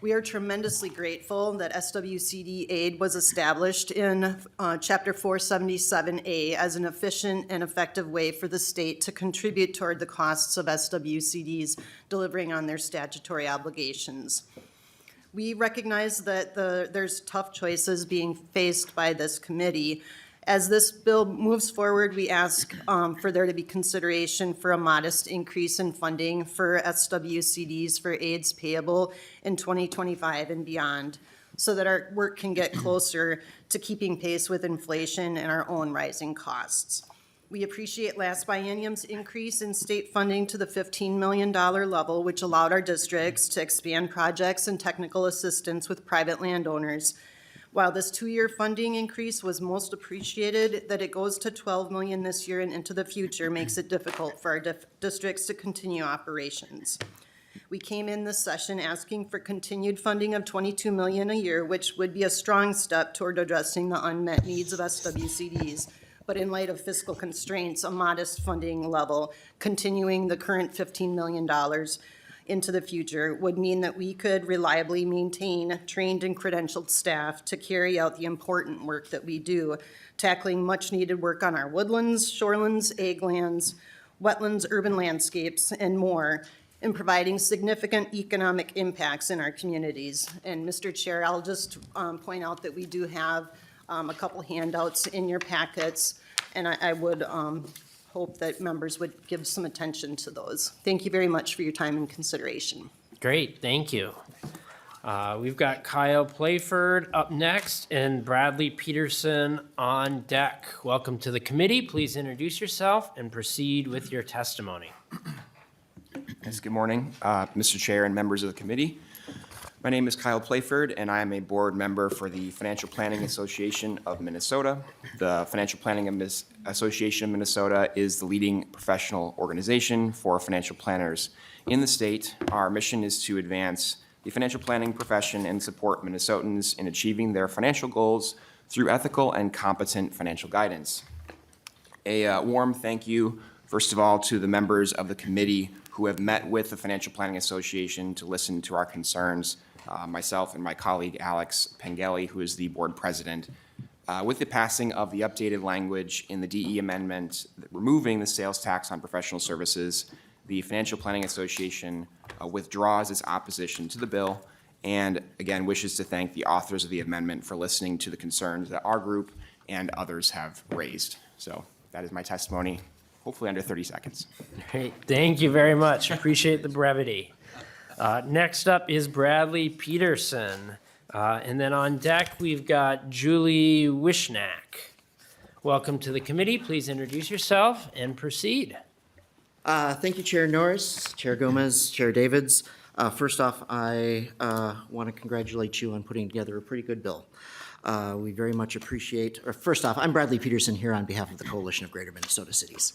We are tremendously grateful that SWCD aid was established in Chapter 477A as an efficient and effective way for the state to contribute toward the costs of SWCDs delivering on their statutory obligations. We recognize that there's tough choices being faced by this committee. As this bill moves forward, we ask for there to be consideration for a modest increase in funding for SWCDs for aids payable in 2025 and beyond, so that our work can get closer to keeping pace with inflation and our own rising costs. We appreciate last biennium's increase in state funding to the $15 million level, which allowed our districts to expand projects and technical assistance with private landowners. While this 2-year funding increase was most appreciated, that it goes to $12 million this year and into the future makes it difficult for our districts to continue operations. We came in this session asking for continued funding of $22 million a year, which would be a strong step toward addressing the unmet needs of SWCDs. But in light of fiscal constraints, a modest funding level, continuing the current $15 million into the future, would mean that we could reliably maintain trained and credentialed staff to carry out the important work that we do, tackling much needed work on our woodlands, shorelands, ag lands, wetlands, urban landscapes, and more, and providing significant economic impacts in our communities. And Mr. Chair, I'll just point out that we do have a couple handouts in your packets, and I would hope that members would give some attention to those. Thank you very much for your time and consideration. Great, thank you. We've got Kyle Playford up next and Bradley Peterson on deck. Welcome to the committee. Please introduce yourself and proceed with your testimony. Yes, good morning, Mr. Chair and members of the committee. My name is Kyle Playford, and I am a board member for the Financial Planning Association of Minnesota. The Financial Planning Association of Minnesota is the leading professional organization for financial planners in the state. Our mission is to advance the financial planning profession and support Minnesotans in achieving their financial goals through ethical and competent financial guidance. A warm thank you, first of all, to the members of the committee who have met with the Financial Planning Association to listen to our concerns. Myself and my colleague Alex Pengelly, who is the board president. With the passing of the updated language in the DE amendment removing the sales tax on professional services, the Financial Planning Association withdraws its opposition to the bill and again wishes to thank the authors of the amendment for listening to the concerns that our group and others have raised. So that is my testimony, hopefully under 30 seconds. Great, thank you very much. Appreciate the brevity. Next up is Bradley Peterson. And then on deck, we've got Julie Wishnack. Welcome to the committee. Please introduce yourself and proceed. Thank you, Chair Norris, Chair Gomez, Chair Davids. First off, I want to congratulate you on putting together a pretty good bill. We very much appreciate, or first off, I'm Bradley Peterson here on behalf of the Coalition of Greater Minnesota Cities.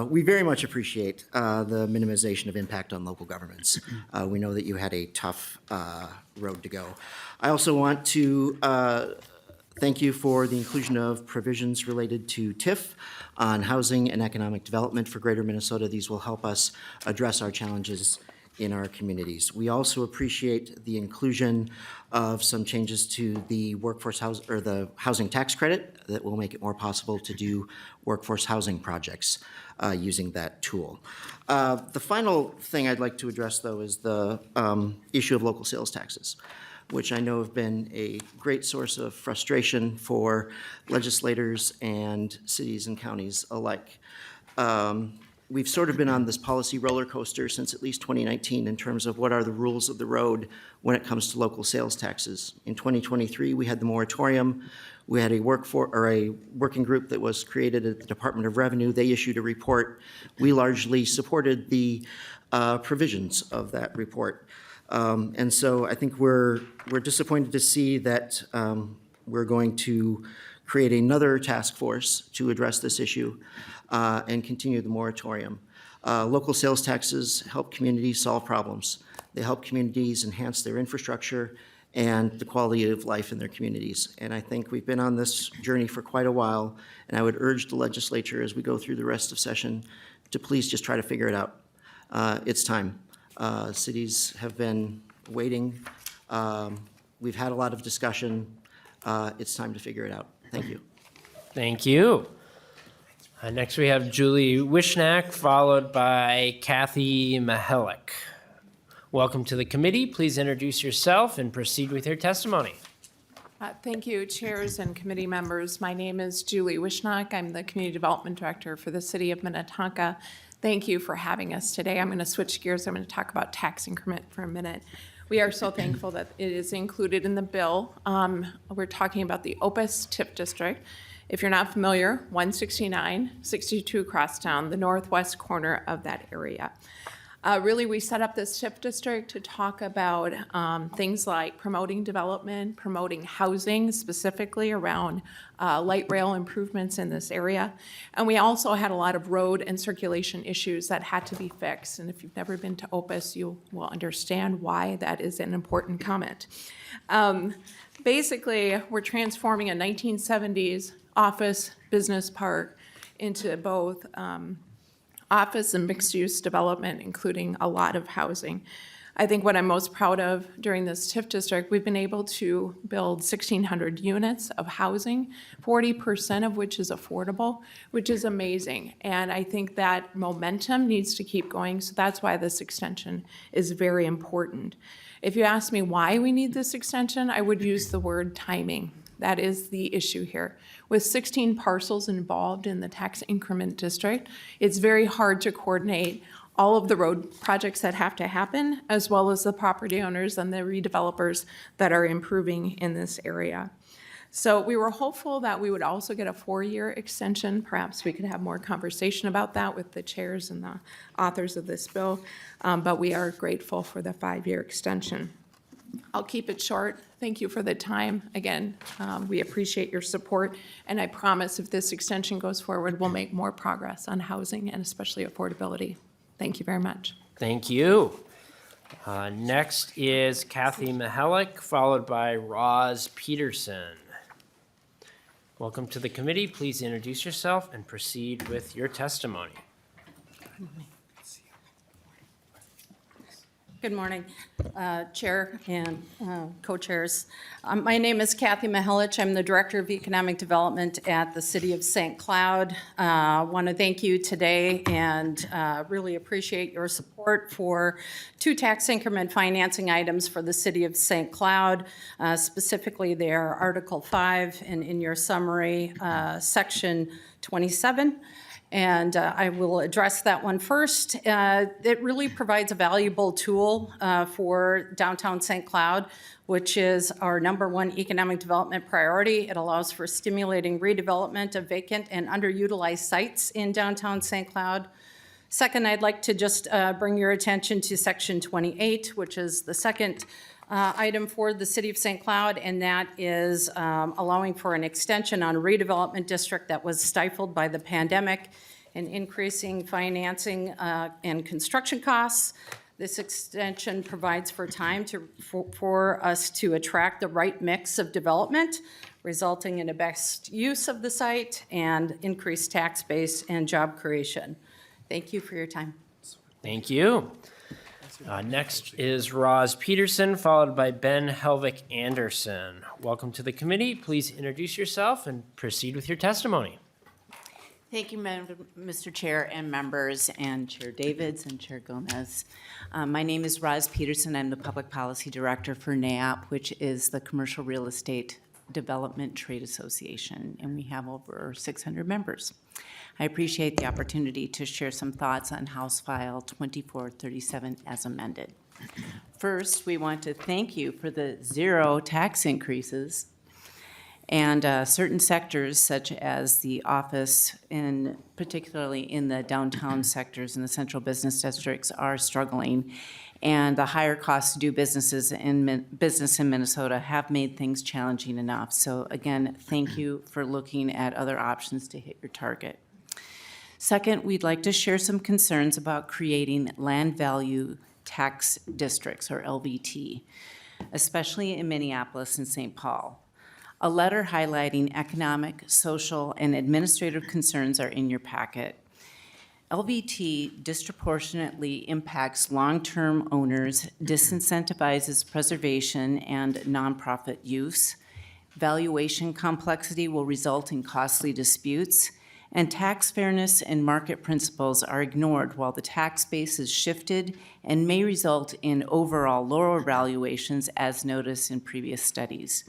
We very much appreciate the minimization of impact on local governments. We know that you had a tough road to go. I also want to thank you for the inclusion of provisions related to TIF on housing and economic development for Greater Minnesota. These will help us address our challenges in our communities. We also appreciate the inclusion of some changes to the the housing tax credit that will make it more possible to do workforce housing projects using that tool. The final thing I'd like to address, though, is the issue of local sales taxes, which I know have been a great source of frustration for legislators and cities and counties alike. We've sort of been on this policy roller coaster since at least 2019 in terms of what are the rules of the road when it comes to local sales taxes. In 2023, we had the moratorium. We had a working group that was created at the Department of Revenue. They issued a report. We largely supported the provisions of that report. And so I think we're disappointed to see that we're going to create another task force to address this issue and continue the moratorium. Local sales taxes help communities solve problems. They help communities enhance their infrastructure and the quality of life in their communities. And I think we've been on this journey for quite a while, and I would urge the legislature as we go through the rest of session to please just try to figure it out. It's time. Cities have been waiting. We've had a lot of discussion. It's time to figure it out. Thank you. Thank you. Next, we have Julie Wishnak, followed by Kathy Mahalik. Welcome to the committee. Please introduce yourself and proceed with your testimony. Thank you, chairs and committee members. My name is Julie Wishnak. I'm the Community Development Director for the City of Minnetonka. Thank you for having us today. I'm going to switch gears. I'm going to talk about tax increment for a minute. We are so thankful that it is included in the bill. We're talking about the Opus TIF district. If you're not familiar, 169, 62 Crosstown, the northwest corner of that area. Really, we set up this TIF district to talk about things like promoting development, promoting housing, specifically around light rail improvements in this area. And we also had a lot of road and circulation issues that had to be fixed. And if you've never been to Opus, you will understand why that is an important comment. Basically, we're transforming a 1970s office business park into both office and mixed-use development, including a lot of housing. I think what I'm most proud of during this TIF district, we've been able to build 1,600 units of housing, 40% of which is affordable, which is amazing. And I think that momentum needs to keep going, so that's why this extension is very important. If you ask me why we need this extension, I would use the word timing. That is the issue here. With 16 parcels involved in the tax increment district, it's very hard to coordinate all of the road projects that have to happen, as well as the property owners and the redevelopers that are improving in this area. So we were hopeful that we would also get a 4-year extension. Perhaps we could have more conversation about that with the chairs and the authors of this bill, but we are grateful for the 5-year extension. I'll keep it short. Thank you for the time. Again, we appreciate your support, and I promise if this extension goes forward, we'll make more progress on housing and especially affordability. Thank you very much. Thank you. Next is Kathy Mahalik, followed by Roz Peterson. Welcome to the committee. Please introduce yourself and proceed with your testimony. Good morning, Chair and co-chairs. My name is Kathy Mahelich. I'm the Director of Economic Development at the City of St. Cloud. I want to thank you today and really appreciate your support for 2 tax increment financing items for the City of St. Cloud. Specifically, they are Article 5 and in your summary, Section 27. And I will address that one first. It really provides a valuable tool for downtown St. Cloud, which is our #1 economic development priority. It allows for stimulating redevelopment of vacant and underutilized sites in downtown St. Cloud. Second, I'd like to just bring your attention to Section 28, which is the second item for the City of St. Cloud, and that is allowing for an extension on redevelopment district that was stifled by the pandemic and increasing financing and construction costs. This extension provides for time for us to attract the right mix of development, resulting in a best use of the site and increased tax base and job creation. Thank you for your time. Thank you. Next is Roz Peterson, followed by Ben Helvig Anderson. Welcome to the committee. Please introduce yourself and proceed with your testimony. Thank you, Mr. Chair and members, and Chair Davids and Chair Gomez. My name is Roz Peterson. I'm the Public Policy Director for NAAP, which is the Commercial Real Estate Development Trade Association, and we have over 600 members. I appreciate the opportunity to share some thoughts on House File 2437 as amended. First, we want to thank you for the 0 tax increases, and certain sectors such as the office, particularly in the downtown sectors and the central business districts, are struggling. And the higher costs to do business in Minnesota have made things challenging enough. So again, thank you for looking at other options to hit your target. Second, we'd like to share some concerns about creating land value tax districts, or LVT, especially in Minneapolis and St. Paul. A letter highlighting economic, social, and administrative concerns are in your packet. LVT disproportionately impacts long-term owners, disincentivizes preservation and nonprofit use. Valuation complexity will result in costly disputes, and tax fairness and market principles are ignored while the tax base is shifted and may result in overall lower valuations as noticed in previous studies.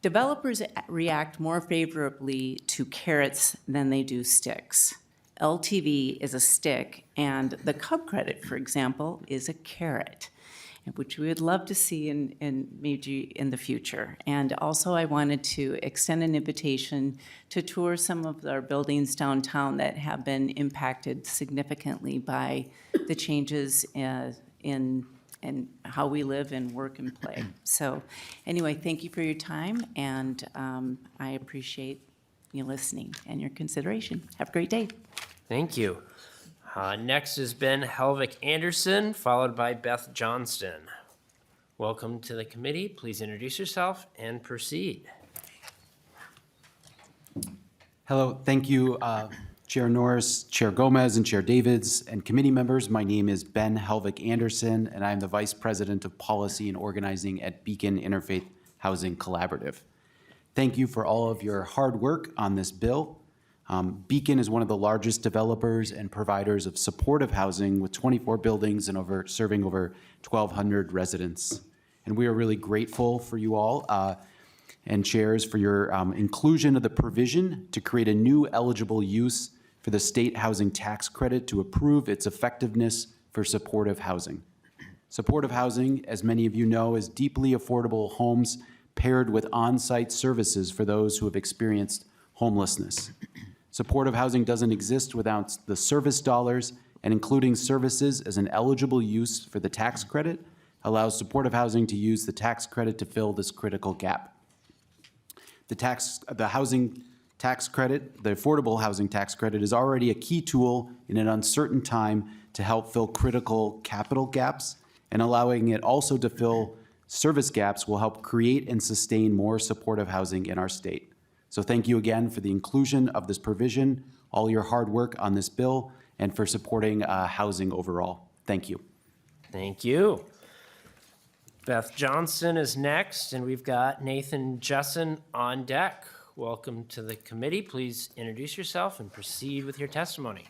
Developers react more favorably to carrots than they do sticks. LTV is a stick, and the Cub credit, for example, is a carrot, which we would love to see in maybe in the future. And also, I wanted to extend an invitation to tour some of our buildings downtown that have been impacted significantly by the changes in how we live and work and play. So anyway, thank you for your time, and I appreciate you listening and your consideration. Have a great day. Thank you. Next is Ben Helvig Anderson, followed by Beth Johnston. Welcome to the committee. Please introduce yourself and proceed. Hello, thank you, Chair Norris, Chair Gomez, and Chair Davids, and committee members. My name is Ben Helvig Anderson, and I'm the Vice President of Policy and Organizing at Beacon Interfaith Housing Collaborative. Thank you for all of your hard work on this bill. Beacon is one of the largest developers and providers of supportive housing with 24 buildings and serving over 1,200 residents. And we are really grateful for you all and chairs for your inclusion of the provision to create a new eligible use for the state housing tax credit to approve its effectiveness for supportive housing. Supportive housing, as many of you know, is deeply affordable homes paired with on-site services for those who have experienced homelessness. Supportive housing doesn't exist without the service dollars, and including services as an eligible use for the tax credit allows supportive housing to use the tax credit to fill this critical gap. The housing tax credit, the affordable housing tax credit, is already a key tool in an uncertain time to help fill critical capital gaps, and allowing it also to fill service gaps will help create and sustain more supportive housing in our state. So thank you again for the inclusion of this provision, all your hard work on this bill, and for supporting housing overall. Thank you. Thank you. Beth Johnston is next, and we've got Nathan Jessen on deck. Welcome to the committee. Please introduce yourself and proceed with your testimony.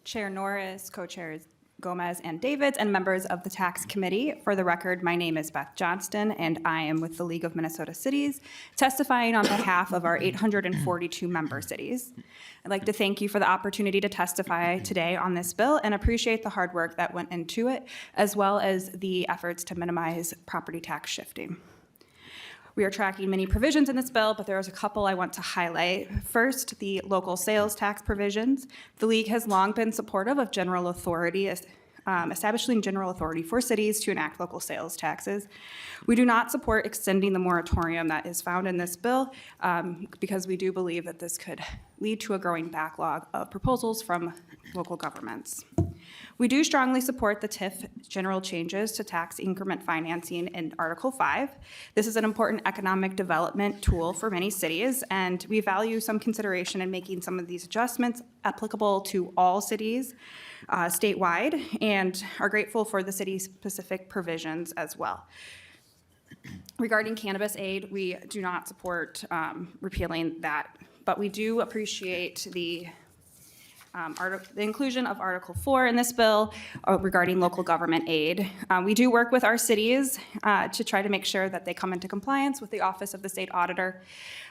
Chair Norris, co-chairs Gomez and Davids, and members of the Tax Committee. For the record, my name is Beth Johnston, and I am with the League of Minnesota Cities, testifying on behalf of our 842 member cities. I'd like to thank you for the opportunity to testify today on this bill and appreciate the hard work that went into it, as well as the efforts to minimize property tax shifting. We are tracking many provisions in this bill, but there's a couple I want to highlight. First, the local sales tax provisions. The League has long been supportive of general authority, establishing general authority for cities to enact local sales taxes. We do not support extending the moratorium that is found in this bill because we do believe that this could lead to a growing backlog of proposals from local governments. We do strongly support the TIF general changes to tax increment financing in Article 5. This is an important economic development tool for many cities, and we value some consideration in making some of these adjustments applicable to all cities statewide, and are grateful for the city-specific provisions as well. Regarding cannabis aid, we do not support repealing that, but we do appreciate the inclusion of Article 4 in this bill regarding local government aid. We do work with our cities to try to make sure that they come into compliance with the Office of the State Auditor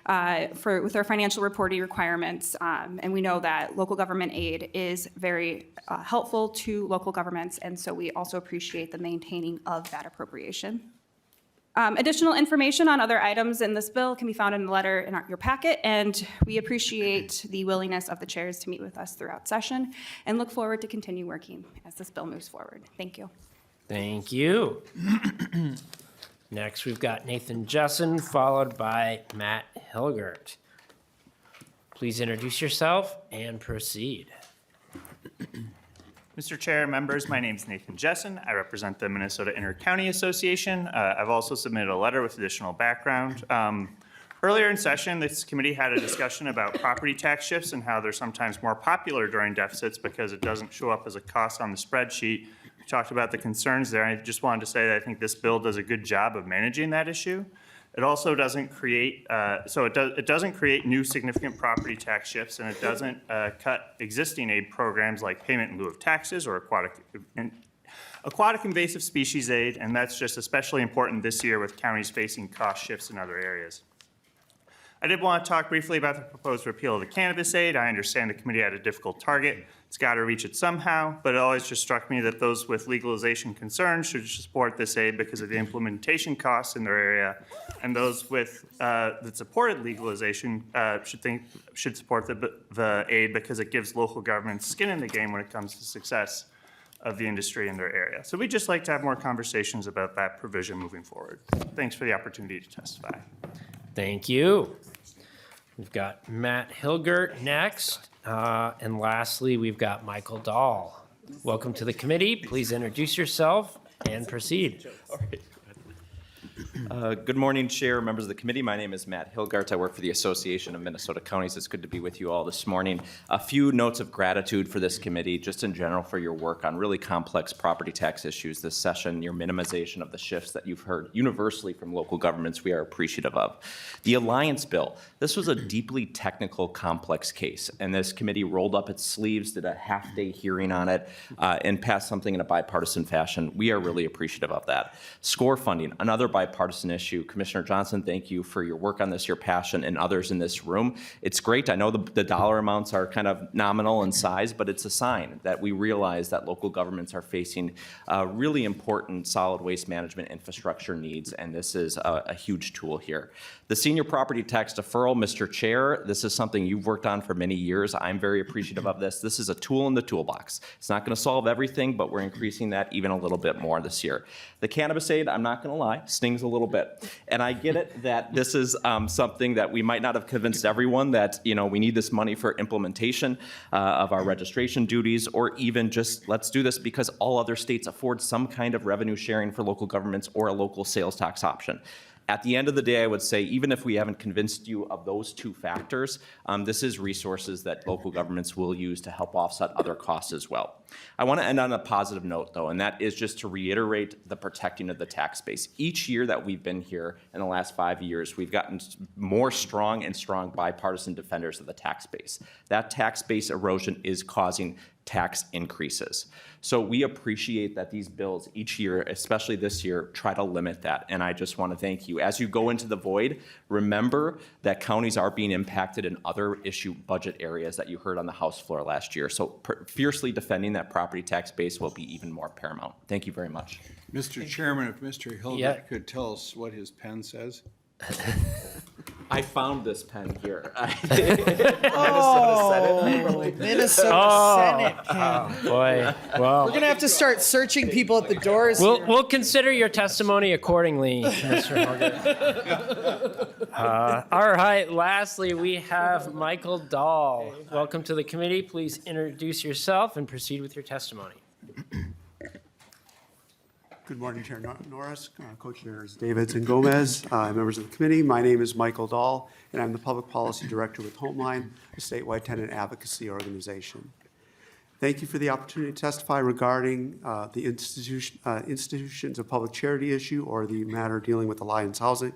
with our financial reporting requirements. And we know that local government aid is very helpful to local governments, and so we also appreciate the maintaining of that appropriation. Additional information on other items in this bill can be found in the letter in your packet, and we appreciate the willingness of the chairs to meet with us throughout session and look forward to continue working as this bill moves forward. Thank you. Thank you. Next, we've got Nathan Jessen, followed by Matt Hilgert. Please introduce yourself and proceed. Mr. Chair, members, my name is Nathan Jessen. I represent the Minnesota Inter-County Association. I've also submitted a letter with additional background. Earlier in session, this committee had a discussion about property tax shifts and how they're sometimes more popular during deficits because it doesn't show up as a cost on the spreadsheet. We talked about the concerns there. I just wanted to say that I think this bill does a good job of managing that issue. It also doesn't create, it doesn't create new significant property tax shifts, and it doesn't cut existing aid programs like payment in lieu of taxes or aquatic invasive species aid, and that's just especially important this year with counties facing cost shifts in other areas. I did want to talk briefly about the proposed repeal of the cannabis aid. I understand the committee had a difficult target. It's got to reach it somehow, but it always just struck me that those with legalization concerns should support this aid because of the implementation costs in their area, and those with that supported legalization should support the aid because it gives local governments skin in the game when it comes to success of the industry in their area. So we'd just like to have more conversations about that provision moving forward. Thanks for the opportunity to testify. Thank you. We've got Matt Hilgert next. And lastly, we've got Michael Dahl. Welcome to the committee. Please introduce yourself and proceed. Good morning, Chair, members of the committee. My name is Matt Hilgart. I work for the Association of Minnesota Counties. It's good to be with you all this morning. A few notes of gratitude for this committee, just in general for your work on really complex property tax issues this session, your minimization of the shifts that you've heard universally from local governments we are appreciative of. The Alliance Bill, this was a deeply technical, complex case, and this committee rolled up its sleeves, did a half-day hearing on it, and passed something in a bipartisan fashion. We are really appreciative of that. SCORE funding, another bipartisan issue. Commissioner Johnson, thank you for your work on this, your passion, and others in this room. It's great. I know the dollar amounts are kind of nominal in size, but it's a sign that we realize that local governments are facing really important solid waste management infrastructure needs, and this is a huge tool here. The senior property tax deferral, Mr. Chair, this is something you've worked on for many years. I'm very appreciative of this. This is a tool in the toolbox. It's not going to solve everything, but we're increasing that even a little bit more this year. The cannabis aid, I'm not going to lie, stings a little bit. And I get it that this is something that we might not have convinced everyone that, you know, we need this money for implementation of our registration duties, or even just let's do this because all other states afford some kind of revenue sharing for local governments or a local sales tax option. At the end of the day, I would say, even if we haven't convinced you of those two factors, this is resources that local governments will use to help offset other costs as well. I want to end on a positive note, though, and that is just to reiterate the protecting of the tax base. Each year that we've been here in the last 5 years, we've gotten more strong and strong bipartisan defenders of the tax base. That tax base erosion is causing tax increases. So we appreciate that these bills each year, especially this year, try to limit that. And I just want to thank you. As you go into the void, remember that counties are being impacted in other issue budget areas that you heard on the House floor last year. So fiercely defending that property tax base will be even more paramount. Thank you very much. Mr. Chairman, if Mr. Hilgert could tell us what his pen says. I found this pen here. Minnesota Senate pen. Oh, boy. Well, We're going to have to start searching people at the doors. we'll consider your testimony accordingly, Mr. Hilgert. All right. Lastly, we have Michael Dahl. Welcome to the committee. Please introduce yourself and proceed with your testimony. Good morning, Chair Norris, co-chairs Davids and Gomez, members of the committee. My name is Michael Dahl, and I'm the Public Policy Director with Homeline, a statewide tenant advocacy organization. Thank you for the opportunity to testify regarding the institutions of public charity issue, or the matter dealing with Alliance Housing.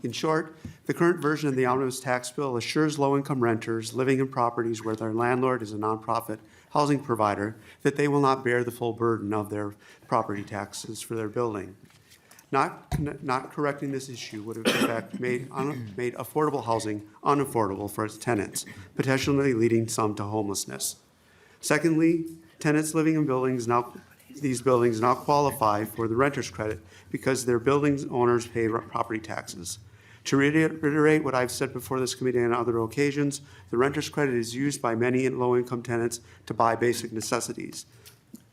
In short, the current version of the omnibus tax bill assures low-income renters living in properties where their landlord is a nonprofit housing provider that they will not bear the full burden of their property taxes for their building. Not correcting this issue would have in fact made affordable housing unaffordable for its tenants, potentially leading some to homelessness. Secondly, tenants living in buildings now these buildings now qualify for the renter's credit because their buildings owners pay property taxes. To reiterate what I've said before this committee on other occasions, the renter's credit is used by many low-income tenants to buy basic necessities: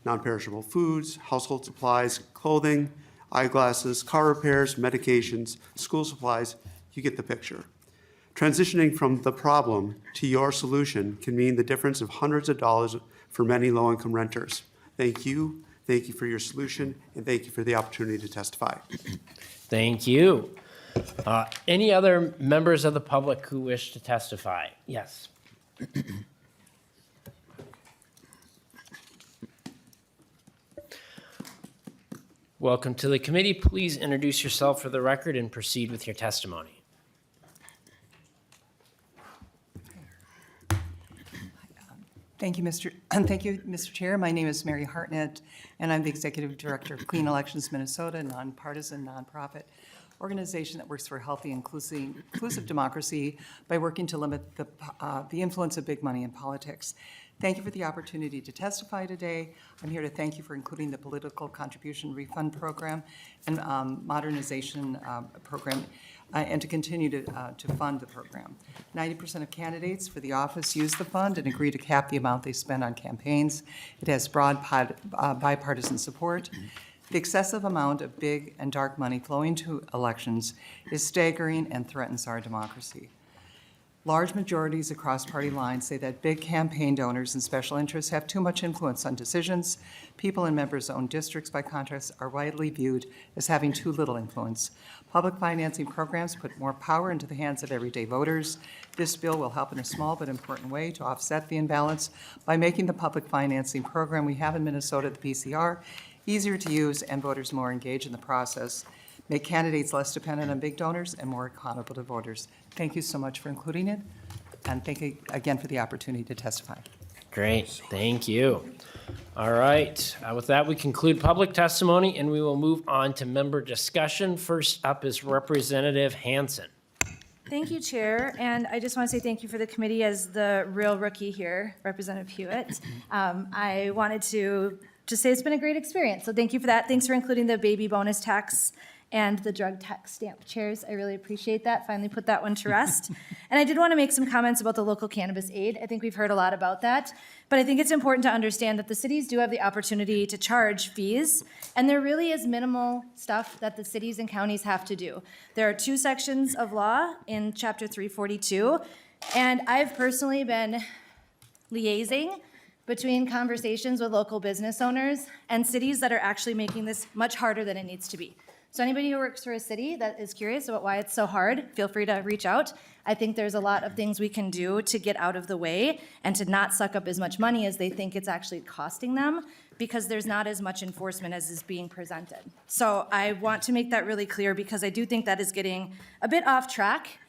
non-perishable foods, household supplies, clothing, eyeglasses, car repairs, medications, school supplies. You get the picture. Transitioning from the problem to your solution can mean the difference of hundreds of dollars for many low-income renters. Thank you for your solution, and thank you for the opportunity to testify. Thank you. Any other members of the public who wish to testify? Yes. Welcome to the committee. Please introduce yourself for the record and proceed with your testimony. Thank you, Mr. Chair. My name is Mary Hartnett, and I'm the Executive Director of Clean Elections Minnesota, a nonpartisan nonprofit organization that works for healthy, inclusive democracy by working to limit the influence of big money in politics. Thank you for the opportunity to testify today. I'm here to thank you for including the political contribution refund program and modernization program, and to continue to fund the program. 90% of candidates for the office use the fund and agree to cap the amount they spend on campaigns. It has broad bipartisan support. The excessive amount of big and dark money flowing to elections is staggering and threatens our democracy. Large majorities across party lines say that big campaign donors and special interests have too much influence on decisions. People in members' own districts, by contrast, are widely viewed as having too little influence. Public financing programs put more power into the hands of everyday voters. This bill will help in a small but important way to offset the imbalance by making the public financing program we have in Minnesota, the PCR, easier to use and voters more engaged in the process, make candidates less dependent on big donors and more accountable to voters. Thank you so much for including it, and thank you again for the opportunity to testify. Great, thank you. All right, with that, we conclude public testimony, and we will move on to member discussion. First up is Representative Hansen. Thank you, Chair, and I just want to say thank you for the committee as the real rookie here, Representative Hewitt. I wanted to just say it's been a great experience, so thank you for that. Thanks for including the baby bonus tax and the drug tax stamp. Chairs, I really appreciate that. Finally put that one to rest. And I did want to make some comments about the local cannabis aid. I think we've heard a lot about that, but I think it's important to understand that the cities do have the opportunity to charge fees, and there really is minimal stuff that the cities and counties have to do. There are 2 sections of law in Chapter 342, and I've personally been liaising between conversations with local business owners and cities that are actually making this much harder than it needs to be. So anybody who works for a city that is curious about why it's so hard, feel free to reach out. I think there's a lot of things we can do to get out of the way and to not suck up as much money as they think it's actually costing them, because there's not as much enforcement as is being presented. So I want to make that really clear, because I do think that is getting a bit off track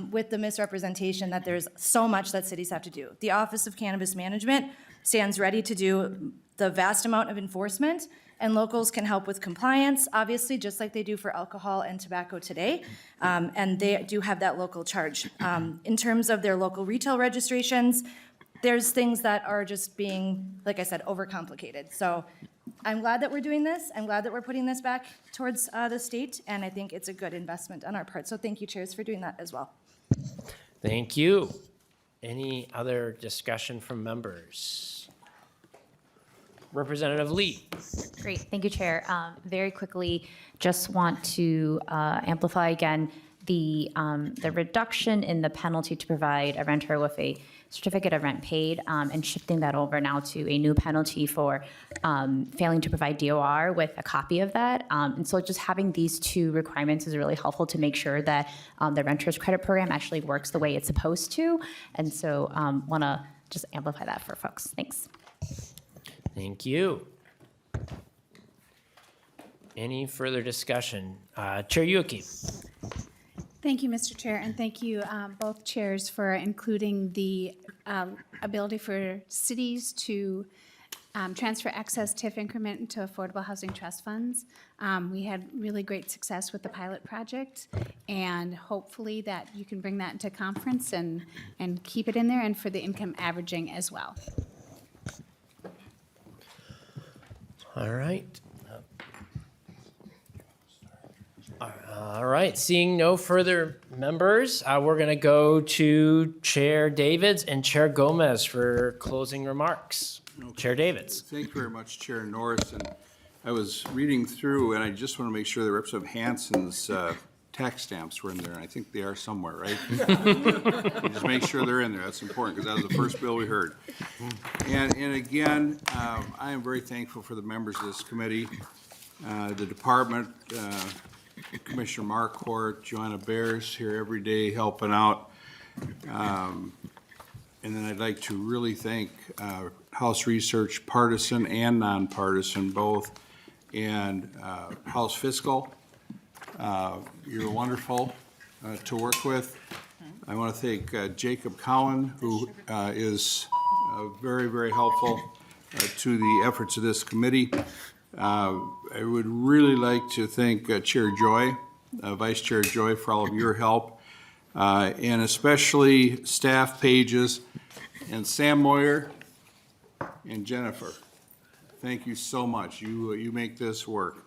with the misrepresentation that there's so much that cities have to do. The Office of Cannabis Management stands ready to do the vast amount of enforcement, and locals can help with compliance, obviously, just like they do for alcohol and tobacco today, and they do have that local charge. In terms of their local retail registrations, there's things that are just being, like I said, overcomplicated. So I'm glad that we're doing this. I'm glad that we're putting this back towards the state, and I think it's a good investment on our part. So thank you, chairs, for doing that as well. Thank you. Any other discussion from members? Representative Lee. Great, thank you, Chair. Very quickly, just want to amplify again the reduction in the penalty to provide a renter with a certificate of rent paid, and shifting that over now to a new penalty for failing to provide DOR with a copy of that. And so just having these 2 requirements is really helpful to make sure that the renter's credit program actually works the way it's supposed to. And so want to just amplify that for folks. Thanks. Thank you. Any further discussion? Chair Yuki. Thank you, Mr. Chair, and thank you both chairs for including the ability for cities to transfer excess TIF increment into affordable housing trust funds. We had really great success with the pilot project, and hopefully that you can bring that into conference and keep it in there, and for the income averaging as well. All right. All right, seeing no further members, we're going to go to Chair Davids and Chair Gomez for closing remarks. Chair Davids. Thank you very much, Chair Norris. And I was reading through, and I just want to make sure that Representative Hansen's tax stamps were in there, and I think they are somewhere, right? Just make sure they're in there. That's important, because that was the first bill we heard. And again, I am very thankful for the members of this committee, the department, Commissioner Marquardt, Joanna Bears here every day helping out. And then I'd like to really thank House Research, partisan and nonpartisan both, and House Fiscal. You're wonderful to work with. I want to thank Jacob Cowan, who is very, very helpful to the efforts of this committee. I would really like to thank Chair Joy, Vice Chair Joy, for all of your help, and especially staff pages, and Sam Moyer and Jennifer. Thank you so much. You make this work.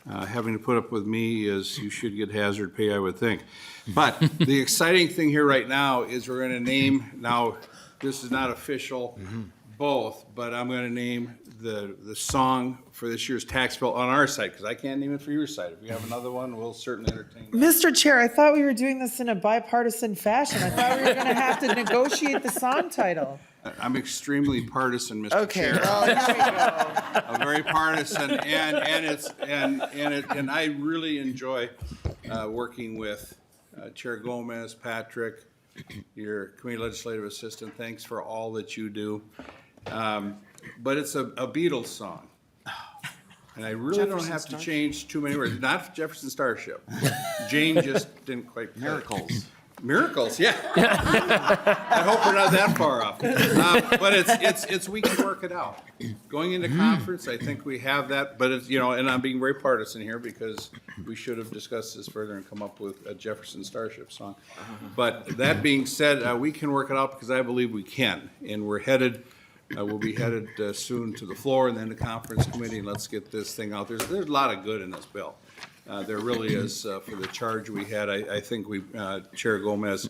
Having to put up with me is, you should get hazard pay, I would think. But the exciting thing here right now is we're going to name, now this is not official, both, but I'm going to name the song for this year's tax bill on our side, because I can't name it for your side. If you have another one, we'll certainly entertain that. Mr. Chair, I thought we were doing this in a bipartisan fashion. I thought we were going to have to negotiate the song title. I'm extremely partisan, Mr. Okay, Chair. well, here we go. I'm very partisan, and I really enjoy working with Chair Gomez, Patrick, your committee legislative assistant. Thanks for all that you do. But it's a Beatles song. And I really don't have to change too many words. Not Jefferson Starship. Jane just didn't quite. Miracles. Miracles, yeah. I hope we're not that far off. But it's we can work it out. Going into conference, I think we have that, but it's, and I'm being very partisan here because we should have discussed this further and come up with a Jefferson Starship song. But that being said, we can work it out because I believe we can. And we'll be headed soon to the floor and then the conference committee, and let's get this thing out. There's a lot of good in this bill. There really is, for the charge we had. I think Chair Gomez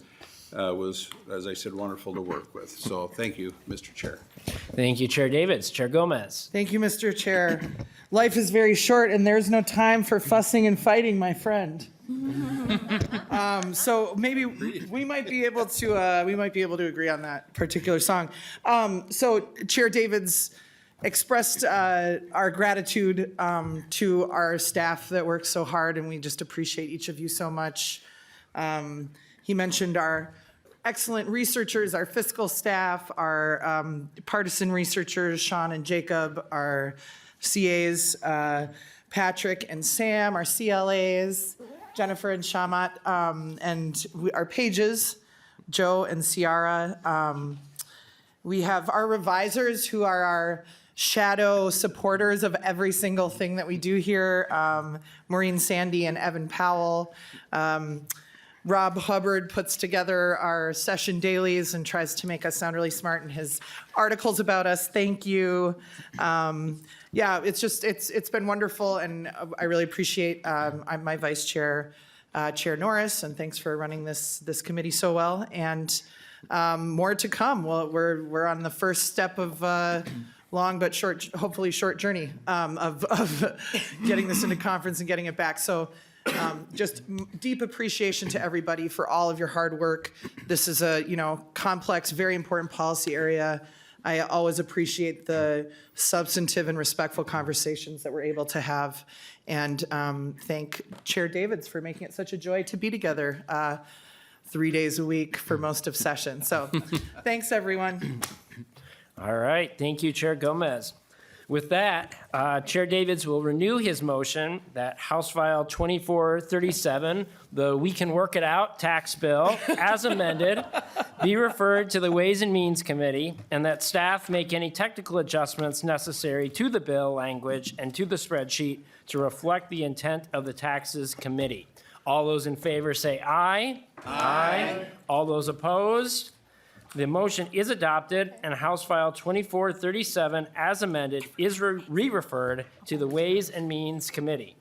was, as I said, wonderful to work with. So thank you, Mr. Chair. Thank you, Chair Davids. Chair Gomez. Thank you, Mr. Chair. Life is very short, and there's no time for fussing and fighting, my friend. So maybe we might be able to agree on that particular song. So Chair Davids expressed our gratitude to our staff that works so hard, and we just appreciate each of you so much. He mentioned our excellent researchers, our fiscal staff, our partisan researchers, Sean and Jacob, our CAs, Patrick and Sam, our CLAs, Jennifer and Shamat, and our pages, Joe and Ciara. We have our revisers, who are our shadow supporters of every single thing that we do here, Maureen Sandy and Evan Powell. Rob Hubbard puts together our session dailies and tries to make us sound really smart in his articles about us. Thank you. Yeah, it's been wonderful, and I really appreciate I'm my vice chair, Chair Norris, and thanks for running this committee so well. And more to come. Well, we're on the first step of long but short, hopefully short journey of getting this into conference and getting it back. So just deep appreciation to everybody for all of your hard work. This is a complex, very important policy area. I always appreciate the substantive and respectful conversations that we're able to have, and thank Chair Davids for making it such a joy to be together 3 days a week for most of session. So thanks, everyone. All right, thank you, Chair Gomez. With that, Chair Davids will renew his motion that House File 2437, the We Can Work It Out tax bill, as amended, be referred to the Ways and Means Committee, and that staff make any technical adjustments necessary to the bill language and to the spreadsheet to reflect the intent of the Taxes Committee. All those in favor say aye. Aye. All those opposed? The motion is adopted, and House File 2437, as amended, is re-referred to the Ways and Means Committee.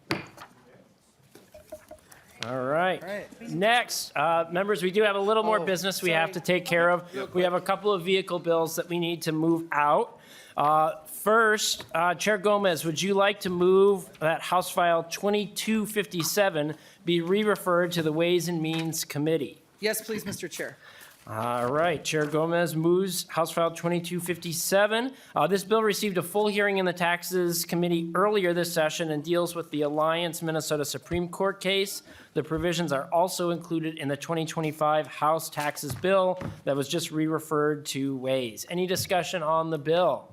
All right. Next, members, we do have a little more business we have to take care of. We have a couple of vehicle bills that we need to move out. First, Chair Gomez, would you like to move that House File 2257 be re-referred to the Ways and Means Committee? Yes, please, Mr. Chair. All right, Chair Gomez moves House File 2257. This bill received a full hearing in the Taxes Committee earlier this session and deals with the Alliance Minnesota Supreme Court case. The provisions are also included in the 2025 House Taxes Bill that was just re-referred to Ways. Any discussion on the bill?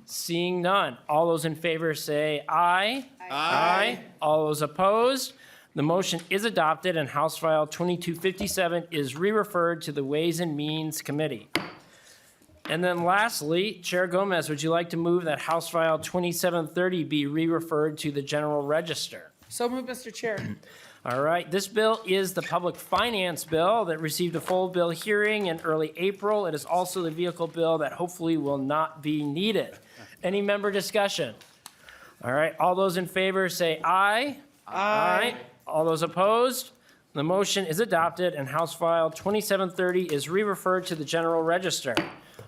Seeing none. All those in favor say aye. Aye. All those opposed? The motion is adopted, and House File 2257 is re-referred to the Ways and Means Committee. And then lastly, Chair Gomez, would you like to move that House File 2730 be re-referred to the General Register? So moved, Mr. Chair. All right, this bill is the Public Finance Bill that received a full bill hearing in early April. It is also the vehicle bill that hopefully will not be needed. Any member discussion? All right, all those in favor say aye. Aye. All those opposed? The motion is adopted, and House File 2730 is re-referred to the General Register.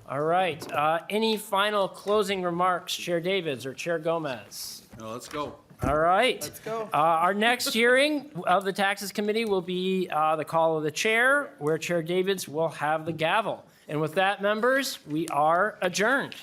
All right, any final closing remarks, Chair Davids or Chair Gomez? Now, let's go. All right. Let's go. Our next hearing of the Taxes Committee will be the call of the chair, where Chair Davids will have the gavel. And with that, members, we are adjourned.